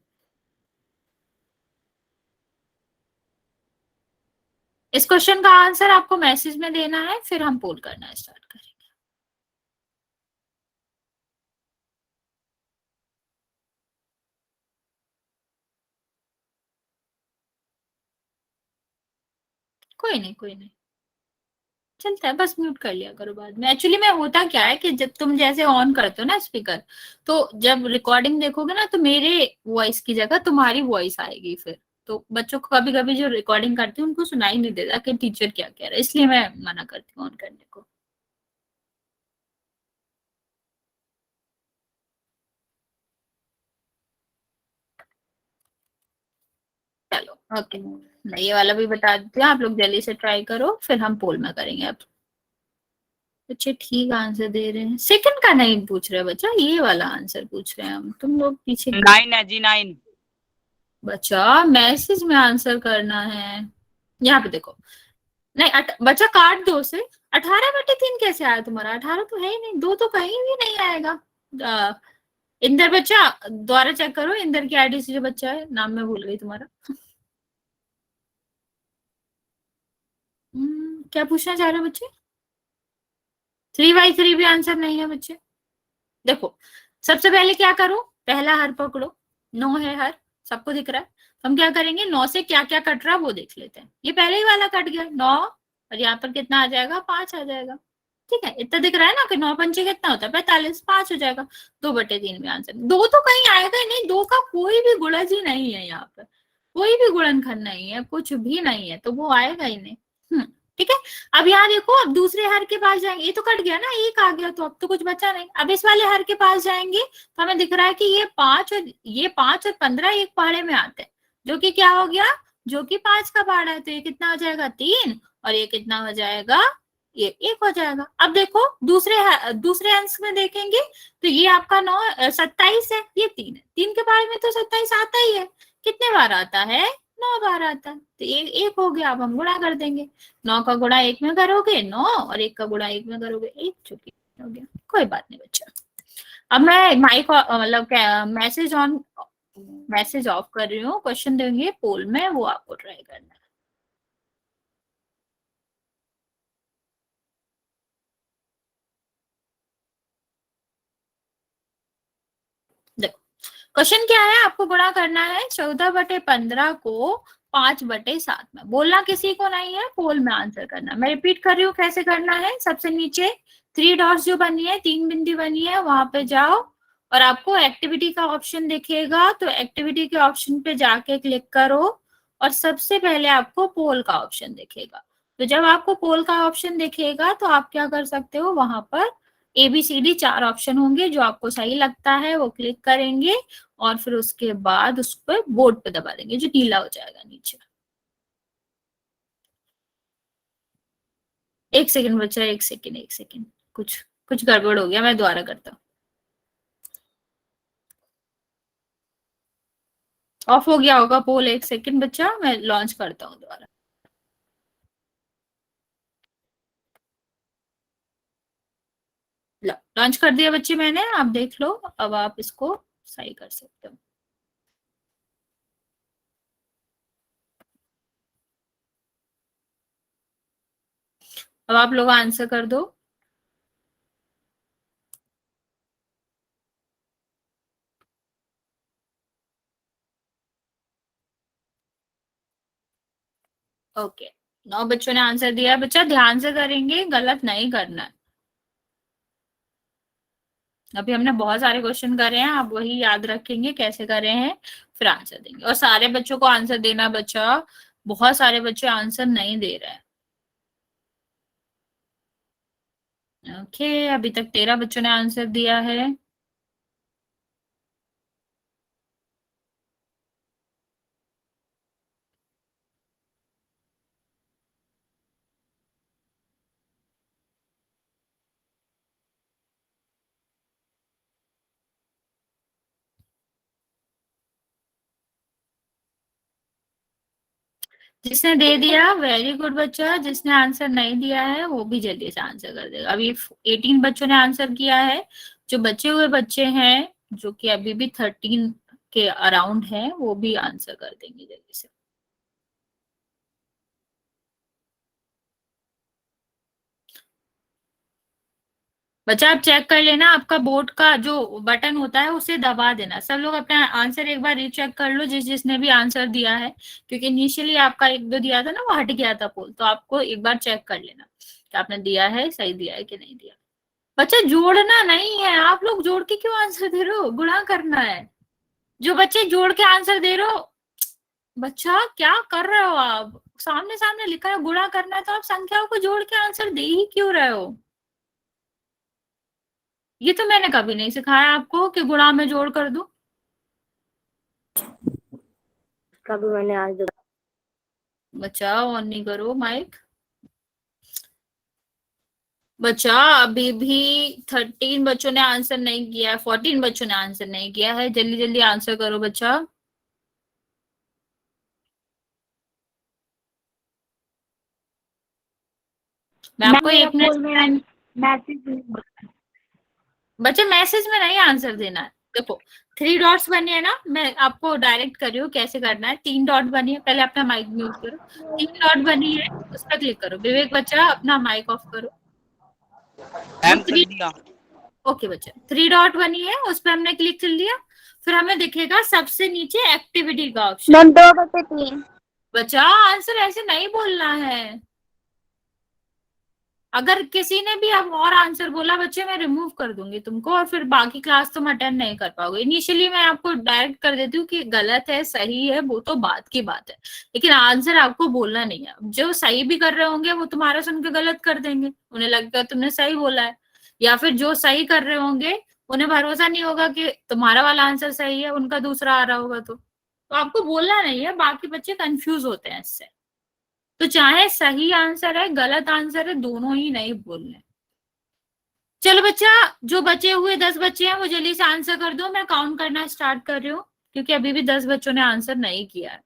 इस क्वेश्चन का आंसर आपको मैसेज में देना है, फिर हम पोल करना स्टार्ट करेंगे। कोई नहीं कोई नहीं, चलता है, बस म्यूट कर लिया करो बाद में। एक्चुअली में होता क्या है कि जब तुम जैसे ऑन करते हो ना स्पीकर, तो जब रिकॉर्डिंग देखोगे ना तो मेरे वॉइस की जगह तुम्हारी वॉइस आएगी फिर। तो बच्चों को कभी कभी जो रिकॉर्डिंग करते हैं उनको सुनाई नहीं देता कि टीचर क्या कह रहा है, इसलिए मैं मना करती हूँ ऑन करने को। चलो ओके, मैं ये वाला भी बता देती हूँ, आप लोग जल्दी से ट्राई करो, फिर हम पोल में करेंगे। अब बच्चे ठीक आंसर दे रहे हैं, सेकंड का नहीं पूछ रहे बच्चा, ये वाला आंसर पूछ रहे हैं हम, तुम लोग पीछे 9 है जी, 9। बच्चा मैसेज में आंसर करना है। यहाँ पे देखो, नहीं बच्चा काट दो उसे। 18/3 कैसे आया तुम्हारा? 18 तो है ही नहीं, 2 तो कहीं भी नहीं आएगा। इंदर बच्चा दोबारा चेक करो, इंदर की आईडी से जो बच्चा है, नाम मैं भूल गई तुम्हारा। क्या पूछना चाह रहे हो बच्चे? 3/3 भी आंसर नहीं है बच्चे। देखो सबसे पहले क्या करो, पहला हर पकड़ो, 9 है हर, सबको दिख रहा है। तो हम क्या करेंगे, 9 से क्या क्या कट रहा है वो देख लेते हैं। ये पहले ही वाला कट गया 9, और यहाँ पर कितना आ जाएगा, 5 आ जाएगा। ठीक है, इतना दिख रहा है ना कि 9×5 कितना होता है, 45, 5 हो जाएगा। 2/3 में आंसर, 2 तो कहीं आएगा ही नहीं, 2 का कोई भी गुणज ही नहीं है यहाँ पर, कोई भी गुणनखंड नहीं है, कुछ भी नहीं है, तो वो आएगा ही नहीं। ठीक है। अब यहाँ देखो, अब दूसरे हर के पास जाएंगे, ये तो कट गया ना, एक आ गया, तो अब तो कुछ बचा नहीं। अब इस वाले हर के पास जाएंगे तो हमें दिख रहा है कि ये 5 और 15 एक पहाड़े में आते हैं, जो कि क्या हो गया, जो कि 5 का पहाड़ा है। तो ये कितना हो जाएगा, 3, और ये कितना हो जाएगा, ये 1 हो जाएगा। अब देखो दूसरे अंश में देखेंगे तो ये आपका 27 है, ये 3 है, 3 के पहाड़े में तो 27 आता ही है। कितने बार आता है, 9 बार आता है, तो एक हो गया। अब हम गुणा कर देंगे, 9 का गुणा 1 में करोगे 9, और 1 का गुणा 1 में करोगे 1, चुकी हो गया। कोई बात नहीं बच्चा। अब मैं माइक मतलब मैसेज ऑफ कर रही हूँ, क्वेश्चन देंगे पोल में, वो आपको ट्राई करना है। देखो क्वेश्चन क्या है, आपको गुणा करना है 14/15 को 5/7 में। बोलना किसी को नहीं है, पोल में आंसर करना। मैं रिपीट कर रही हूँ कैसे करना है। सबसे नीचे 3 डॉट्स जो बनी है, 3 बिंदी बनी है, वहां पे जाओ और आपको एक्टिविटी का ऑप्शन दिखेगा, तो एक्टिविटी के ऑप्शन पे जाके क्लिक करो, और सबसे पहले आपको पोल का ऑप्शन दिखेगा। तो जब आपको पोल का ऑप्शन दिखेगा तो आप क्या कर सकते हो, वहां पर ABCD 4 ऑप्शन होंगे, जो आपको सही लगता है वो क्लिक करेंगे, और फिर उसके बाद उस पर बोर्ड पे दबा देंगे, जो नीला हो जाएगा नीचे। 1 सेकंड बच्चा, 1 सेकंड, 1 सेकंड, कुछ कुछ गड़बड़ हो गया, मैं दोबारा करता हूँ। ऑफ हो गया होगा पोल, 1 सेकंड बच्चा, मैं लॉन्च करता हूँ दोबारा। लॉन्च कर दिया बच्चे मैंने, आप देख लो, अब आप इसको सही कर सकते हो। अब आप लोग आंसर कर दो। ओके, 9 बच्चों ने आंसर दिया। बच्चा ध्यान से करेंगे, गलत नहीं करना है। अभी हमने बहुत सारे क्वेश्चन करे हैं, आप वही याद रखेंगे कैसे करे हैं, फिर आंसर देंगे। और सारे बच्चों को आंसर देना बच्चा, बहुत सारे बच्चे आंसर नहीं दे रहे हैं। ओके, अभी तक 13 बच्चों ने आंसर दिया है। जिसने दे दिया वेरी गुड बच्चा, जिसने आंसर नहीं दिया है वो भी जल्दी से आंसर कर देगा। अभी 18 बच्चों ने आंसर किया है। जो बचे हुए बच्चे हैं, जो कि अभी भी 13 के अराउंड है, वो भी आंसर कर देंगे जल्दी से। बच्चा आप चेक कर लेना, आपका बोर्ड का जो बटन होता है उसे दबा देना। सब लोग अपना आंसर एक बार रीचेक कर लो, जिसने भी आंसर दिया है, क्योंकि इनिशियली आपका एक दो दिया था ना, वो हट गया था पोल, तो आपको एक बार चेक कर लेना कि आपने दिया है, सही दिया है कि नहीं दिया। बच्चा जोड़ना नहीं है, आप लोग जोड़ के क्यों आंसर दे रहे हो, गुणा करना है। जो बच्चे जोड़ के आंसर दे रहे हो, बच्चा क्या कर रहे हो आप, सामने सामने लिखा है गुणा करना है, तो आप संख्याओं को जोड़ के आंसर दे ही क्यों रहे हो। ये तो मैंने कभी नहीं सिखाया आपको कि गुणा में जोड़ कर दो। कभी मैंने आज बच्चा ऑन नहीं करो माइक। बच्चा अभी भी 13 बच्चों ने आंसर नहीं किया है, 14 बच्चों ने आंसर नहीं किया है, जल्दी जल्दी आंसर करो बच्चा। मैं आपको एक मिनट बच्चे मैसेज में नहीं आंसर देना है। देखो 3 डॉट्स बनी है ना, मैं आपको डायरेक्ट कर रही हूँ कैसे करना है। 3 डॉट बनी है, पहले अपना माइक म्यूट करो। 3 डॉट बनी है, उस पर क्लिक करो। विवेक बच्चा अपना माइक ऑफ करो। ओके बच्चा, 3 डॉट बनी है, उस पर हमने क्लिक कर लिया। फिर हमें दिखेगा सबसे नीचे एक्टिविटी का ऑप्शन। 2/3। बच्चा आंसर ऐसे नहीं बोलना है। अगर किसी ने भी अब और आंसर बोला बच्चे, मैं रिमूव कर दूंगी तुमको, और फिर बाकी क्लास तुम अटेंड नहीं कर पाओगे। इनिशियली मैं आपको डायरेक्ट कर देती हूँ कि गलत है सही है, वो तो बात की बात है, लेकिन आंसर आपको बोलना नहीं है। जो सही भी कर रहे होंगे वो तुम्हारा सुन के गलत कर देंगे, उन्हें लगेगा तुमने सही बोला है। या फिर जो सही कर रहे होंगे उन्हें भरोसा नहीं होगा कि तुम्हारा वाला आंसर सही है, उनका दूसरा आ रहा होगा। तो आपको बोलना नहीं है, बाकी बच्चे कंफ्यूज होते हैं इससे। तो चाहे सही आंसर है गलत आंसर है, दोनों ही नहीं बोलने। चलो बच्चा, जो बचे हुए 10 बच्चे हैं वो जल्दी से आंसर कर दो, मैं काउंट करना स्टार्ट कर रही हूँ, क्योंकि अभी भी 10 बच्चों ने आंसर नहीं किया है।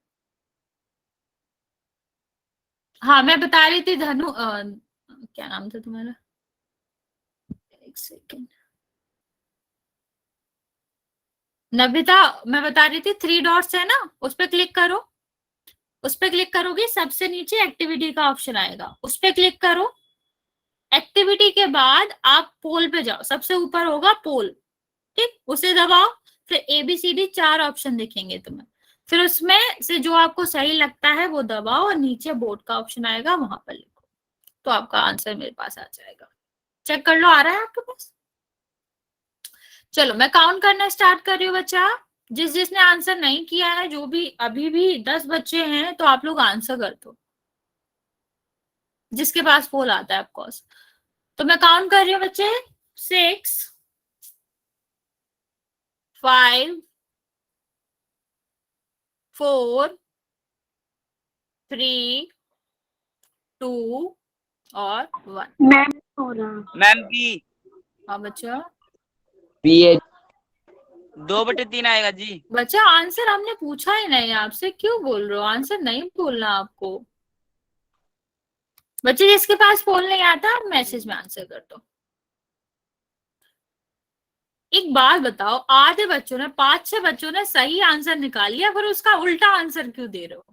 हाँ मैं बता रही थी धनु, क्या नाम था तुम्हारा, एक सेकेंड, नविता। मैं बता रही थी 3 डॉट्स है ना, उस पर क्लिक करो। उस पर क्लिक करोगे, सबसे नीचे एक्टिविटी का ऑप्शन आएगा, उस पर क्लिक करो। एक्टिविटी के बाद आप पोल पे जाओ, सबसे ऊपर होगा पोल, ठीक, उसे दबाओ। फिर ABCD 4 ऑप्शन दिखेंगे तुम्हें, फिर उसमें से जो आपको सही लगता है वो दबाओ, और नीचे बोर्ड का ऑप्शन आएगा, वहां पर लिखो, तो आपका आंसर मेरे पास आ जाएगा। चेक कर लो, आ रहा है आपके पास। चलो मैं काउंट करना स्टार्ट कर रही हूँ बच्चा। जिसने आंसर नहीं किया है, जो भी अभी भी 10 बच्चे हैं, तो आप लोग आंसर कर दो, जिसके पास पोल आता है ऑफकोर्स। तो मैं काउंट कर रही हूँ बच्चे, 6 5 4 3 2 और 1। Ma'am B. हाँ बच्चा, PH 2/3 आएगा जी। बच्चा आंसर हमने पूछा ही नहीं आपसे, क्यों बोल रहे हो, आंसर नहीं बोलना आपको। बच्चे जिसके पास पोल नहीं आता मैसेज में आंसर कर दो। एक बात बताओ, आधे बच्चों ने, 5-6 बच्चों ने सही आंसर निकाल लिया, फिर उसका उल्टा आंसर क्यों दे रहे हो।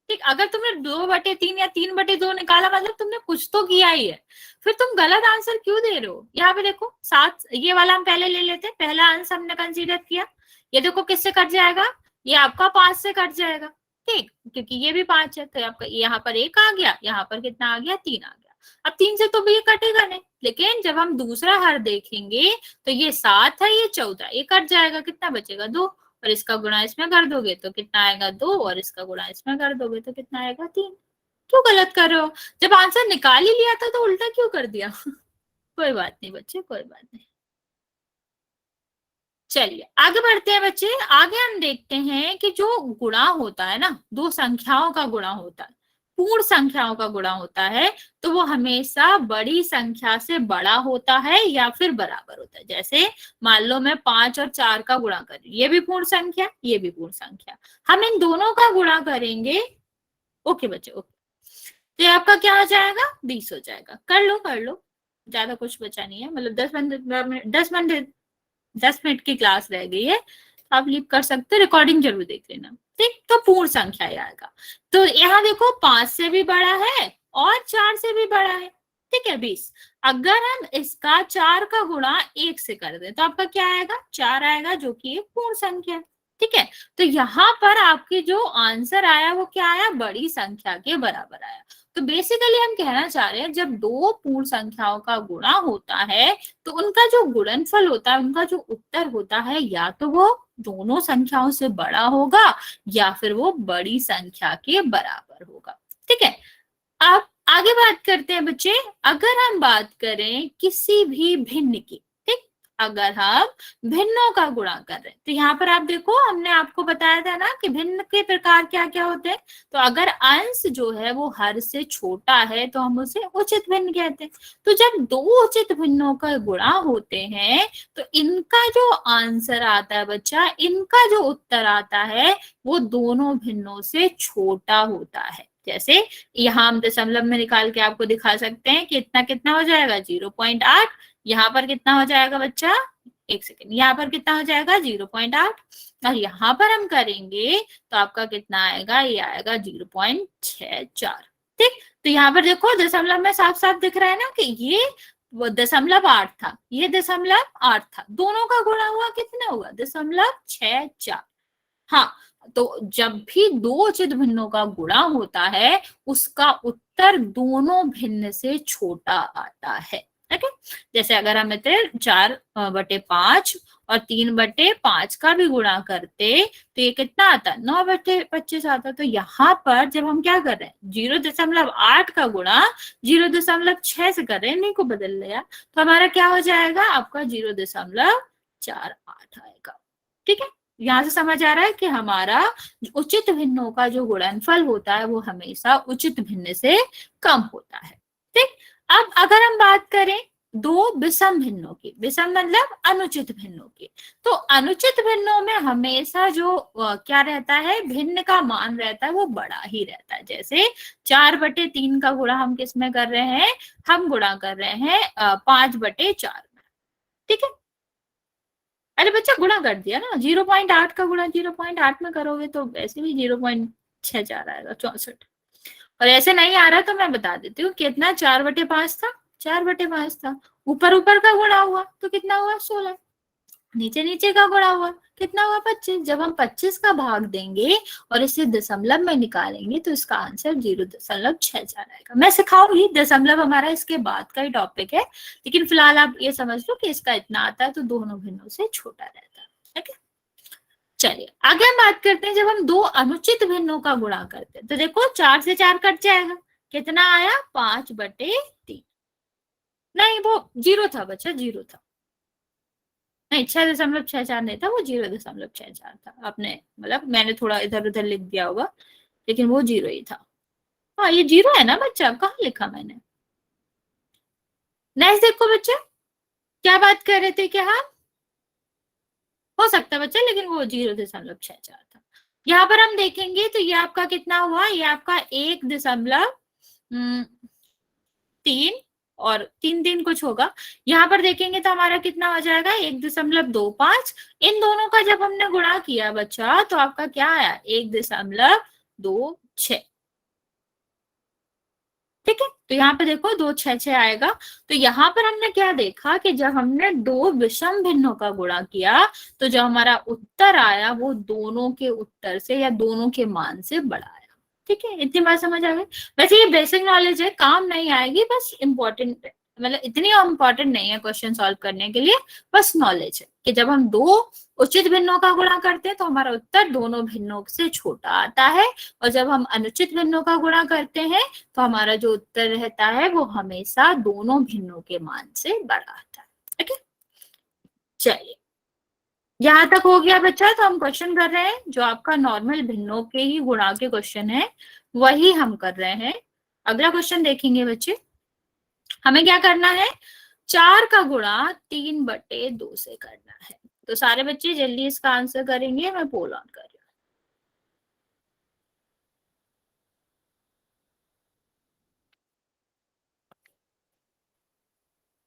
ठीक, अगर तुमने 2/3 या 3/2 निकाला, मतलब तुमने कुछ तो किया ही है, फिर तुम गलत आंसर क्यों दे रहे हो। यहाँ पे देखो 7, ये वाला हम पहले ले लेते हैं, पहला आंसर हमने कंसीडर किया। ये देखो किससे कट जाएगा, ये आपका 5 से कट जाएगा, ठीक, क्योंकि ये भी 5 है, तो आपका यहाँ पर 1 आ गया, यहाँ पर कितना आ गया, 3 आ गया। अब 3 से तो भी ये कटेगा नहीं, लेकिन जब हम दूसरा हर देखेंगे तो ये 7 है, ये 14, ये कट जाएगा, कितना बचेगा 2, और इसका गुणा इसमें कर दोगे तो कितना आएगा 2, और इसका गुणा इसमें कर दोगे तो कितना आएगा 3। क्यों गलत कर रहे हो, जब आंसर निकाल ही लिया था तो उल्टा क्यों कर दिया। कोई बात नहीं बच्चे, कोई बात नहीं। चलिए आगे बढ़ते हैं बच्चे। आगे हम देखते हैं कि जो गुणा होता है ना, दो संख्याओं का गुणा होता है, पूर्ण संख्याओं का गुणा होता है, तो वो हमेशा बड़ी संख्या से बड़ा होता है या फिर बराबर होता है। जैसे मान लो मैं 5 और 4 का गुणा कर रही हूँ, ये भी पूर्ण संख्या, ये भी पूर्ण संख्या, हम इन दोनों का गुणा करेंगे। ओके बच्चे, ओके, तो आपका क्या हो जाएगा, 20 हो जाएगा। कर लो कर लो, ज्यादा कुछ बचा नहीं है, मतलब 10 मिनट की क्लास रह गई है, आप लीव कर सकते, रिकॉर्डिंग जरूर देख लेना, ठीक। तो पूर्ण संख्या आएगा, तो यहाँ देखो 5 से भी बड़ा है और 4 से भी बड़ा है, ठीक है 20। अगर हम इसका 4 का गुणा 1 से कर दें तो आपका क्या आएगा, 4 आएगा, जो कि एक पूर्ण संख्या है। ठीक है, तो यहाँ पर आपकी जो आंसर आया वो क्या आया, बड़ी संख्या के बराबर आया। तो बेसिकली हम कहना चाह रहे हैं जब दो पूर्ण संख्याओं का गुणा होता है तो उनका जो गुणनफल होता है, उनका जो उत्तर होता है, या तो वो दोनों संख्याओं से बड़ा होगा या फिर वो बड़ी संख्या के बराबर होगा। ठीक है, अब आगे बात करते हैं बच्चे। अगर हम बात करें किसी भी भिन्न की, ठीक, अगर हम भिन्नों का गुणा कर रहे हैं तो यहाँ पर आप देखो, हमने आपको बताया था ना कि भिन्न के प्रकार क्या क्या होते हैं। तो अगर अंश जो है वो हर से छोटा है तो हम उसे उचित भिन्न कहते हैं। तो जब दो उचित भिन्नों का गुणा होते हैं तो इनका जो आंसर आता है बच्चा, इनका जो उत्तर आता है वो दोनों भिन्नों से छोटा होता है। जैसे यहाँ हम दशमलव में निकाल के आपको दिखा सकते हैं कि इतना कितना हो जाएगा 0.8, यहाँ पर कितना हो जाएगा बच्चा, एक सेकेंड, यहाँ पर कितना हो जाएगा 0.8, और यहाँ पर हम करेंगे तो आपका कितना आएगा, ये आएगा 0.64। ठीक, तो यहाँ पर देखो दशमलव में साफ साफ दिख रहा है ना कि ये वो 0.8 था, ये 0.8 था, दोनों का गुणा हुआ कितना हुआ, 0.64। हाँ, तो जब भी दो उचित भिन्नों का गुणा होता है उसका उत्तर दोनों भिन्न से छोटा आता है। ठीक है, जैसे अगर हम इतने 4/5 और 3/5 का भी गुणा करते तो ये कितना आता, 9/25 आता। तो यहाँ पर जब हम क्या कर रहे हैं, 0.8 का गुणा 0.6 से कर रहे हैं, इन्हीं को बदल लिया, तो हमारा क्या हो जाएगा, आपका 0.48 आएगा। ठीक है, यहां से समझ आ रहा है कि हमारा उचित भिन्नों का जो गुणनफल होता है वो हमेशा उचित भिन्न से कम होता है। ठीक, अब अगर हम बात करें दो विषम भिन्नों की, विषम मतलब अनुचित भिन्नों की, तो अनुचित भिन्नों में हमेशा जो क्या रहता है, भिन्न का मान रहता है वो बड़ा ही रहता है। जैसे 4/3 का गुणा हम किस में कर रहे हैं, हम गुणा कर रहे हैं 5/4 में। ठीक है, अरे बच्चा गुणा कर दिया ना, 0.8 का गुणा 0.8 में करोगे तो वैसे भी 0.64 आएगा, 64। और ऐसे नहीं आ रहा तो मैं बता देती हूँ कितना, 4/5 था, 4/5 था, ऊपर ऊपर का गुणा हुआ तो कितना हुआ, 16, नीचे नीचे का गुणा हुआ कितना हुआ, 25। जब हम 25 का भाग देंगे और इसे दशमलव में निकालेंगे तो इसका आंसर 0.64 आएगा। मैं सिखाऊंगी, दशमलव हमारा इसके बाद का ही टॉपिक है, लेकिन फिलहाल आप ये समझ लो कि इसका इतना आता है तो दोनों भिन्नों से छोटा रहता है। ठीक है, चलिए आगे हम बात करते हैं। जब हम दो अनुचित भिन्नों का गुणा करते हैं तो देखो 4 से 4 कट जाएगा, कितना आया, 5/3। नहीं वो 0 था बच्चा, 0 था, नहीं 6.64 नहीं था, वो 0.64 था। आपने मतलब मैंने थोड़ा इधर उधर लिख दिया होगा, लेकिन वो 0 ही था। हाँ ये 0 है ना बच्चा, अब कहाँ लिखा मैंने। नेक्स्ट देखो बच्चा, क्या बात कर रहे थे, क्या हम, हो सकता है बच्चा, लेकिन वो 0.64 था। यहाँ पर हम देखेंगे तो ये आपका कितना हुआ, ये आपका 1.3 और 3 कुछ होगा। यहाँ पर देखेंगे तो हमारा कितना हो जाएगा, 1.25। इन दोनों का जब हमने गुणा किया बच्चा तो आपका क्या आया, 1.26। ठीक है, तो यहाँ पे देखो 266 आएगा। तो यहाँ पर हमने क्या देखा कि जब हमने दो विषम भिन्नों का गुणा किया तो जो हमारा उत्तर आया वो दोनों के उत्तर से या दोनों के मान से बड़ा आया। ठीक है, इतनी बात समझ आ गई। वैसे ये बेसिक नॉलेज है, काम नहीं आएगी, बस इम्पोर्टेंट, मतलब इतनी इम्पोर्टेंट नहीं है क्वेश्चन सॉल्व करने के लिए, बस नॉलेज है कि जब हम दो उचित भिन्नों का गुणा करते हैं तो हमारा उत्तर दोनों भिन्नों से छोटा आता है, और जब हम अनुचित भिन्नों का गुणा करते हैं तो हमारा जो उत्तर रहता है वो हमेशा दोनों भिन्नों के मान से बड़ा आता है। ठीक है, चलिए यहां तक हो गया बच्चा। तो हम क्वेश्चन कर रहे हैं जो आपका नॉर्मल भिन्नों के ही गुणा के क्वेश्चन है वही हम कर रहे हैं। अगला क्वेश्चन देखेंगे बच्चे, हमें क्या करना है, 4 का गुणा 3/2 से करना है। तो सारे बच्चे जल्दी इसका आंसर करेंगे, मैं पोल ऑन कर रही हूँ।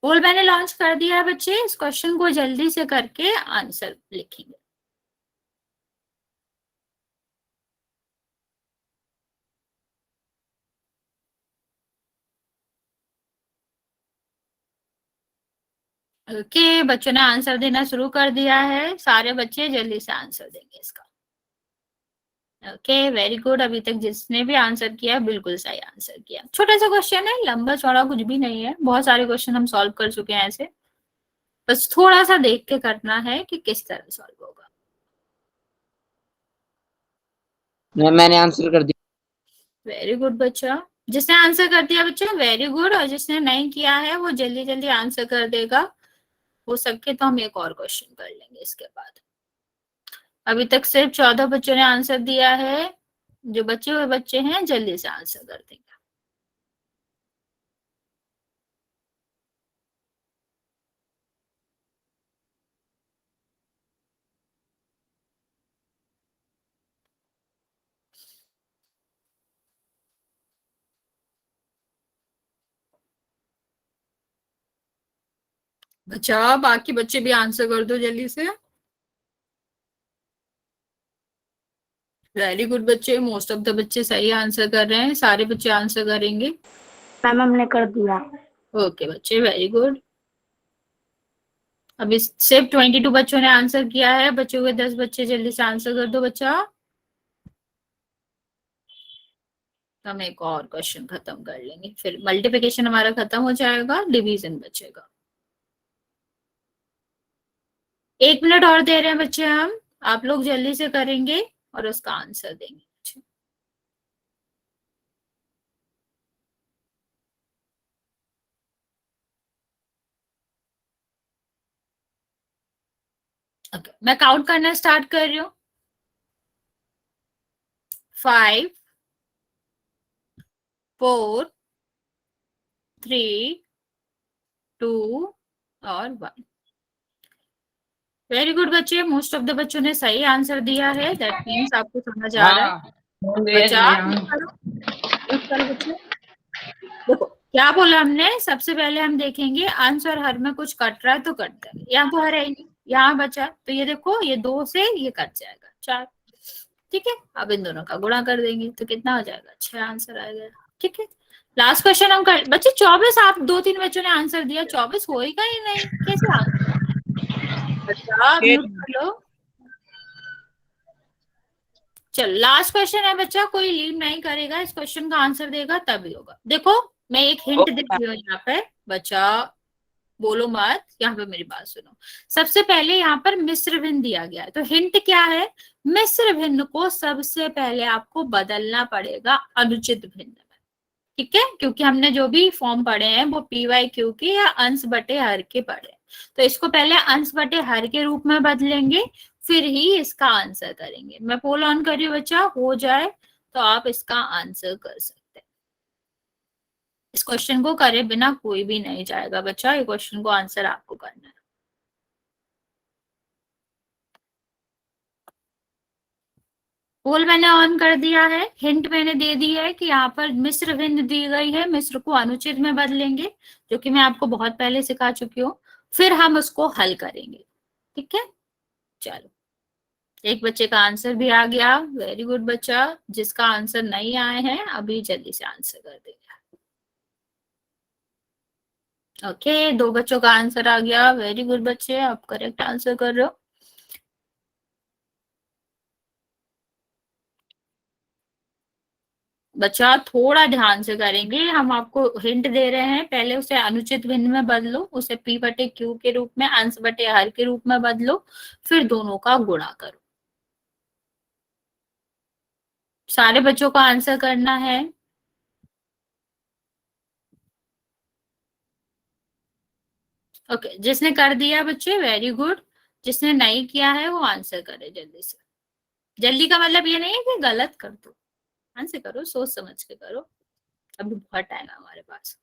पोल मैंने लॉन्च कर दिया है बच्चे, इस क्वेश्चन को जल्दी से करके आंसर लिखेंगे। ओके, बच्चों ने आंसर देना शुरू कर दिया है, सारे बच्चे जल्दी से आंसर देंगे इसका। Okay, very good. अभी तक जिसने भी आंसर किया बिल्कुल सही आंसर किया। छोटा सा क्वेश्चन है, लंबा चौड़ा कुछ भी नहीं है, बहुत सारे क्वेश्चन हम सॉल्व कर चुके हैं ऐसे, बस थोड़ा सा देख के करना है कि किस तरह सॉल्व होगा। मैंने आंसर कर दिया। वेरी गुड बच्चा, जिसने आंसर कर दिया बच्चा वेरी गुड, और जिसने नहीं किया है वो जल्दी जल्दी आंसर कर देगा। हो सके तो हम एक और क्वेश्चन कर लेंगे इसके बाद। अभी तक सिर्फ 14 बच्चों ने आंसर दिया है, जो बचे हुए बच्चे हैं जल्दी से आंसर कर देंगे। बच्चा बाकी बच्चे भी आंसर कर दो जल्दी से। वेरी गुड बच्चे, मोस्ट ऑफ द बच्चे सही आंसर कर रहे हैं, सारे बच्चे आंसर करेंगे। मैम हमने कर दिया। ओके बच्चे, वेरी गुड। अभी सिर्फ 22 बच्चों ने आंसर किया है, बचे हुए 10 बच्चे जल्दी से आंसर कर दो बच्चा। तो हम एक और क्वेश्चन खत्म कर लेंगे, फिर मल्टीप्लिकेशन हमारा खत्म हो जाएगा, डिवीजन बचेगा। 1 मिनट और दे रहे हैं बच्चे हम, आप लोग जल्दी से करेंगे और उसका आंसर देंगे। ओके, मैं काउंट करना स्टार्ट कर रही हूँ। 5 4 3 2 और 1। वेरी गुड बच्चे, मोस्ट ऑफ द बच्चों ने सही आंसर दिया है, दैट मीन्स आपको समझ आ रहा है। बच्चा यूज करो बच्चे। देखो क्या बोला हमने, सबसे पहले हम देखेंगे अंश और हर में कुछ कट रहा है तो कट जाएगा, यहाँ तो हर है ही नहीं, यहाँ बचा तो ये देखो ये 2 से ये कट जाएगा 4। ठीक है, अब इन दोनों का गुणा कर देंगे तो कितना हो जाएगा, 6 आंसर आएगा। ठीक है, लास्ट क्वेश्चन हम कर बच्चे 24। आप 2-3 बच्चों ने आंसर दिया, 24 होएगा ही नहीं, कैसे आंसर? बच्चा म्यूट कर लो। चलो लास्ट क्वेश्चन है बच्चा, कोई लीव नहीं करेगा, इस क्वेश्चन का आंसर देगा तभी होगा। देखो मैं एक हिंट दे रही हूँ यहाँ पे, बच्चा बोलो मत, यहाँ पे मेरी बात सुनो। सबसे पहले यहाँ पर मिश्र भिन्न दिया गया है, तो हिंट क्या है, मिश्र भिन्न को सबसे पहले आपको बदलना पड़ेगा अनुचित भिन्न में। ठीक है, क्योंकि हमने जो भी फॉर्म पढ़े हैं वो PYQ के या अंश बटे हर के पढ़े हैं, तो इसको पहले अंश बटे हर के रूप में बदलेंगे, फिर ही इसका आंसर करेंगे। मैं पोल ऑन कर रही हूँ बच्चा, हो जाए तो आप इसका आंसर कर सकते हैं। इस क्वेश्चन को करे बिना कोई भी नहीं जाएगा बच्चा, ये क्वेश्चन को आंसर आपको करना है। पोल मैंने ऑन कर दिया है, हिंट मैंने दे दी है कि यहाँ पर मिश्र भिन्न दी गई है, मिश्र को अनुचित में बदलेंगे, जो कि मैं आपको बहुत पहले सिखा चुकी हूँ, फिर हम उसको हल करेंगे। ठीक है, चलो एक बच्चे का आंसर भी आ गया, वेरी गुड बच्चा। जिसका आंसर नहीं आए हैं अभी जल्दी से आंसर कर देगा। ओके, 2 बच्चों का आंसर आ गया, वेरी गुड बच्चे, आप करेक्ट आंसर कर रहे हो। बच्चा थोड़ा ध्यान से करेंगे, हम आपको हिंट दे रहे हैं, पहले उसे अनुचित भिन्न में बदलो, उसे P बटे Q के रूप में, अंश बटे हर के रूप में बदलो, फिर दोनों का गुणा करो। सारे बच्चों का आंसर करना है। ओके, जिसने कर दिया बच्चे वेरी गुड, जिसने नहीं किया है वो आंसर करे जल्दी से। जल्दी का मतलब ये नहीं है कि गलत कर दो, आंसर करो, सोच समझ के करो, अभी बहुत टाइम है हमारे पास।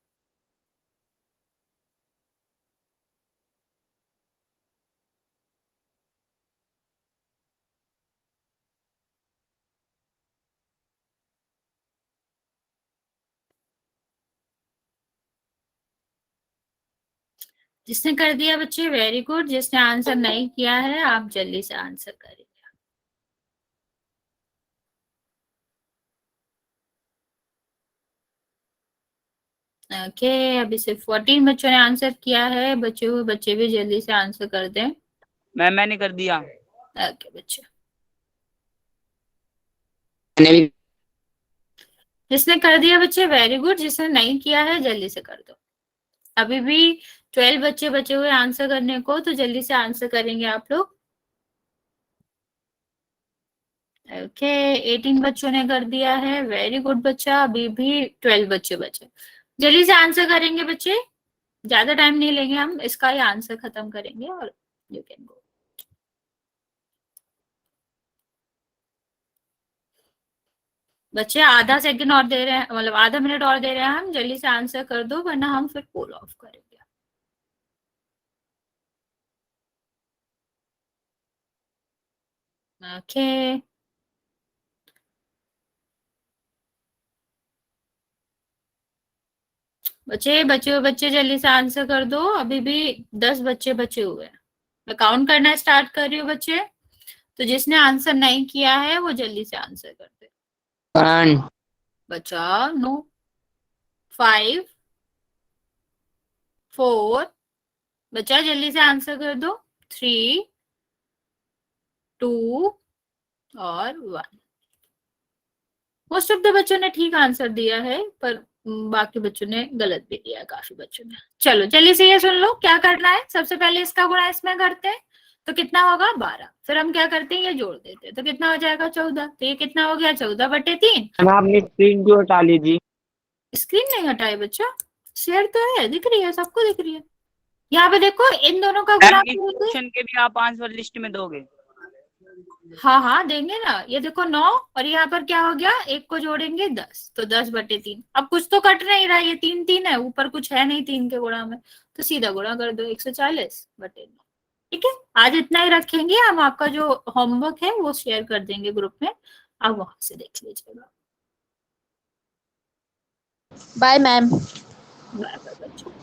जिसने कर दिया बच्चे वेरी गुड, जिसने आंसर नहीं किया है आप जल्दी से आंसर करें। ओके, अभी सिर्फ 14 बच्चों ने आंसर किया है। बचे हुए बच्चे भी जल्दी से आंसर कर दें। मैम मैंने कर दिया। ओके बच्चे, मैंने भी। जिसने कर दिया बच्चे वेरी गुड, जिसने नहीं किया है जल्दी से कर दो। अभी भी 12 बच्चे बचे हुए आंसर करने को, तो जल्दी से आंसर करेंगे आप लोग। ओके, 18 बच्चों ने कर दिया है, वेरी गुड बच्चा। अभी भी 12 बच्चे बचे, जल्दी से आंसर करेंगे बच्चे। ज्यादा टाइम नहीं लेंगे, हम इसका ही आंसर खत्म करेंगे और यू कैन गो। बच्चे आधा सेकंड और दे रहे हैं, मतलब आधा मिनट और दे रहे हैं हम, जल्दी से आंसर कर दो वरना हम फिर पोल ऑफ करेंगे। ओके, बच्चे बचे हुए बच्चे जल्दी से आंसर कर दो। अभी भी 10 बच्चे बचे हुए हैं। मैं काउंट करना स्टार्ट कर रही हूँ बच्चे, तो जिसने आंसर नहीं किया है वो जल्दी से आंसर कर दे। 1 बचा नो, 5 4, बच्चा जल्दी से आंसर कर दो। 3 2 और 1। मोस्ट ऑफ द बच्चों ने ठीक आंसर दिया है, पर बाकी बच्चों ने गलत भी दिया, काफी बच्चों ने। चलो जल्दी से ये सुन लो क्या करना है। सबसे पहले इसका गुणा इसमें करते हैं, तो कितना होगा 12। फिर हम क्या करते हैं, ये जोड़ देते हैं, तो कितना हो जाएगा 14। तो ये कितना हो गया 14/3। मैम आपने स्क्रीन क्यों हटा ली जी? स्क्रीन नहीं हटाई बच्चा, शेयर तो है, दिख रही है, सबको दिख रही है। यहाँ पे देखो इन दोनों का गुणा मैम इस करोगे। क्वेश्चन के भी आप आंसर लिस्ट में दोगे? हाँ हाँ देंगे ना। ये देखो 9 और यहाँ पर क्या हो गया, एक को जोड़ेंगे 10, तो 10/3। अब कुछ तो कट नहीं रहा, ये 3 3 है, ऊपर कुछ है नहीं 3 के गुणा में, तो सीधा गुणा कर दो 140/9। ठीक है, आज इतना ही रखेंगे हम। आपका जो होमवर्क है वो शेयर कर देंगे ग्रुप में, आप वहां से देख लीजिएगा। Bye ma'am. बाय बाय बच्चों।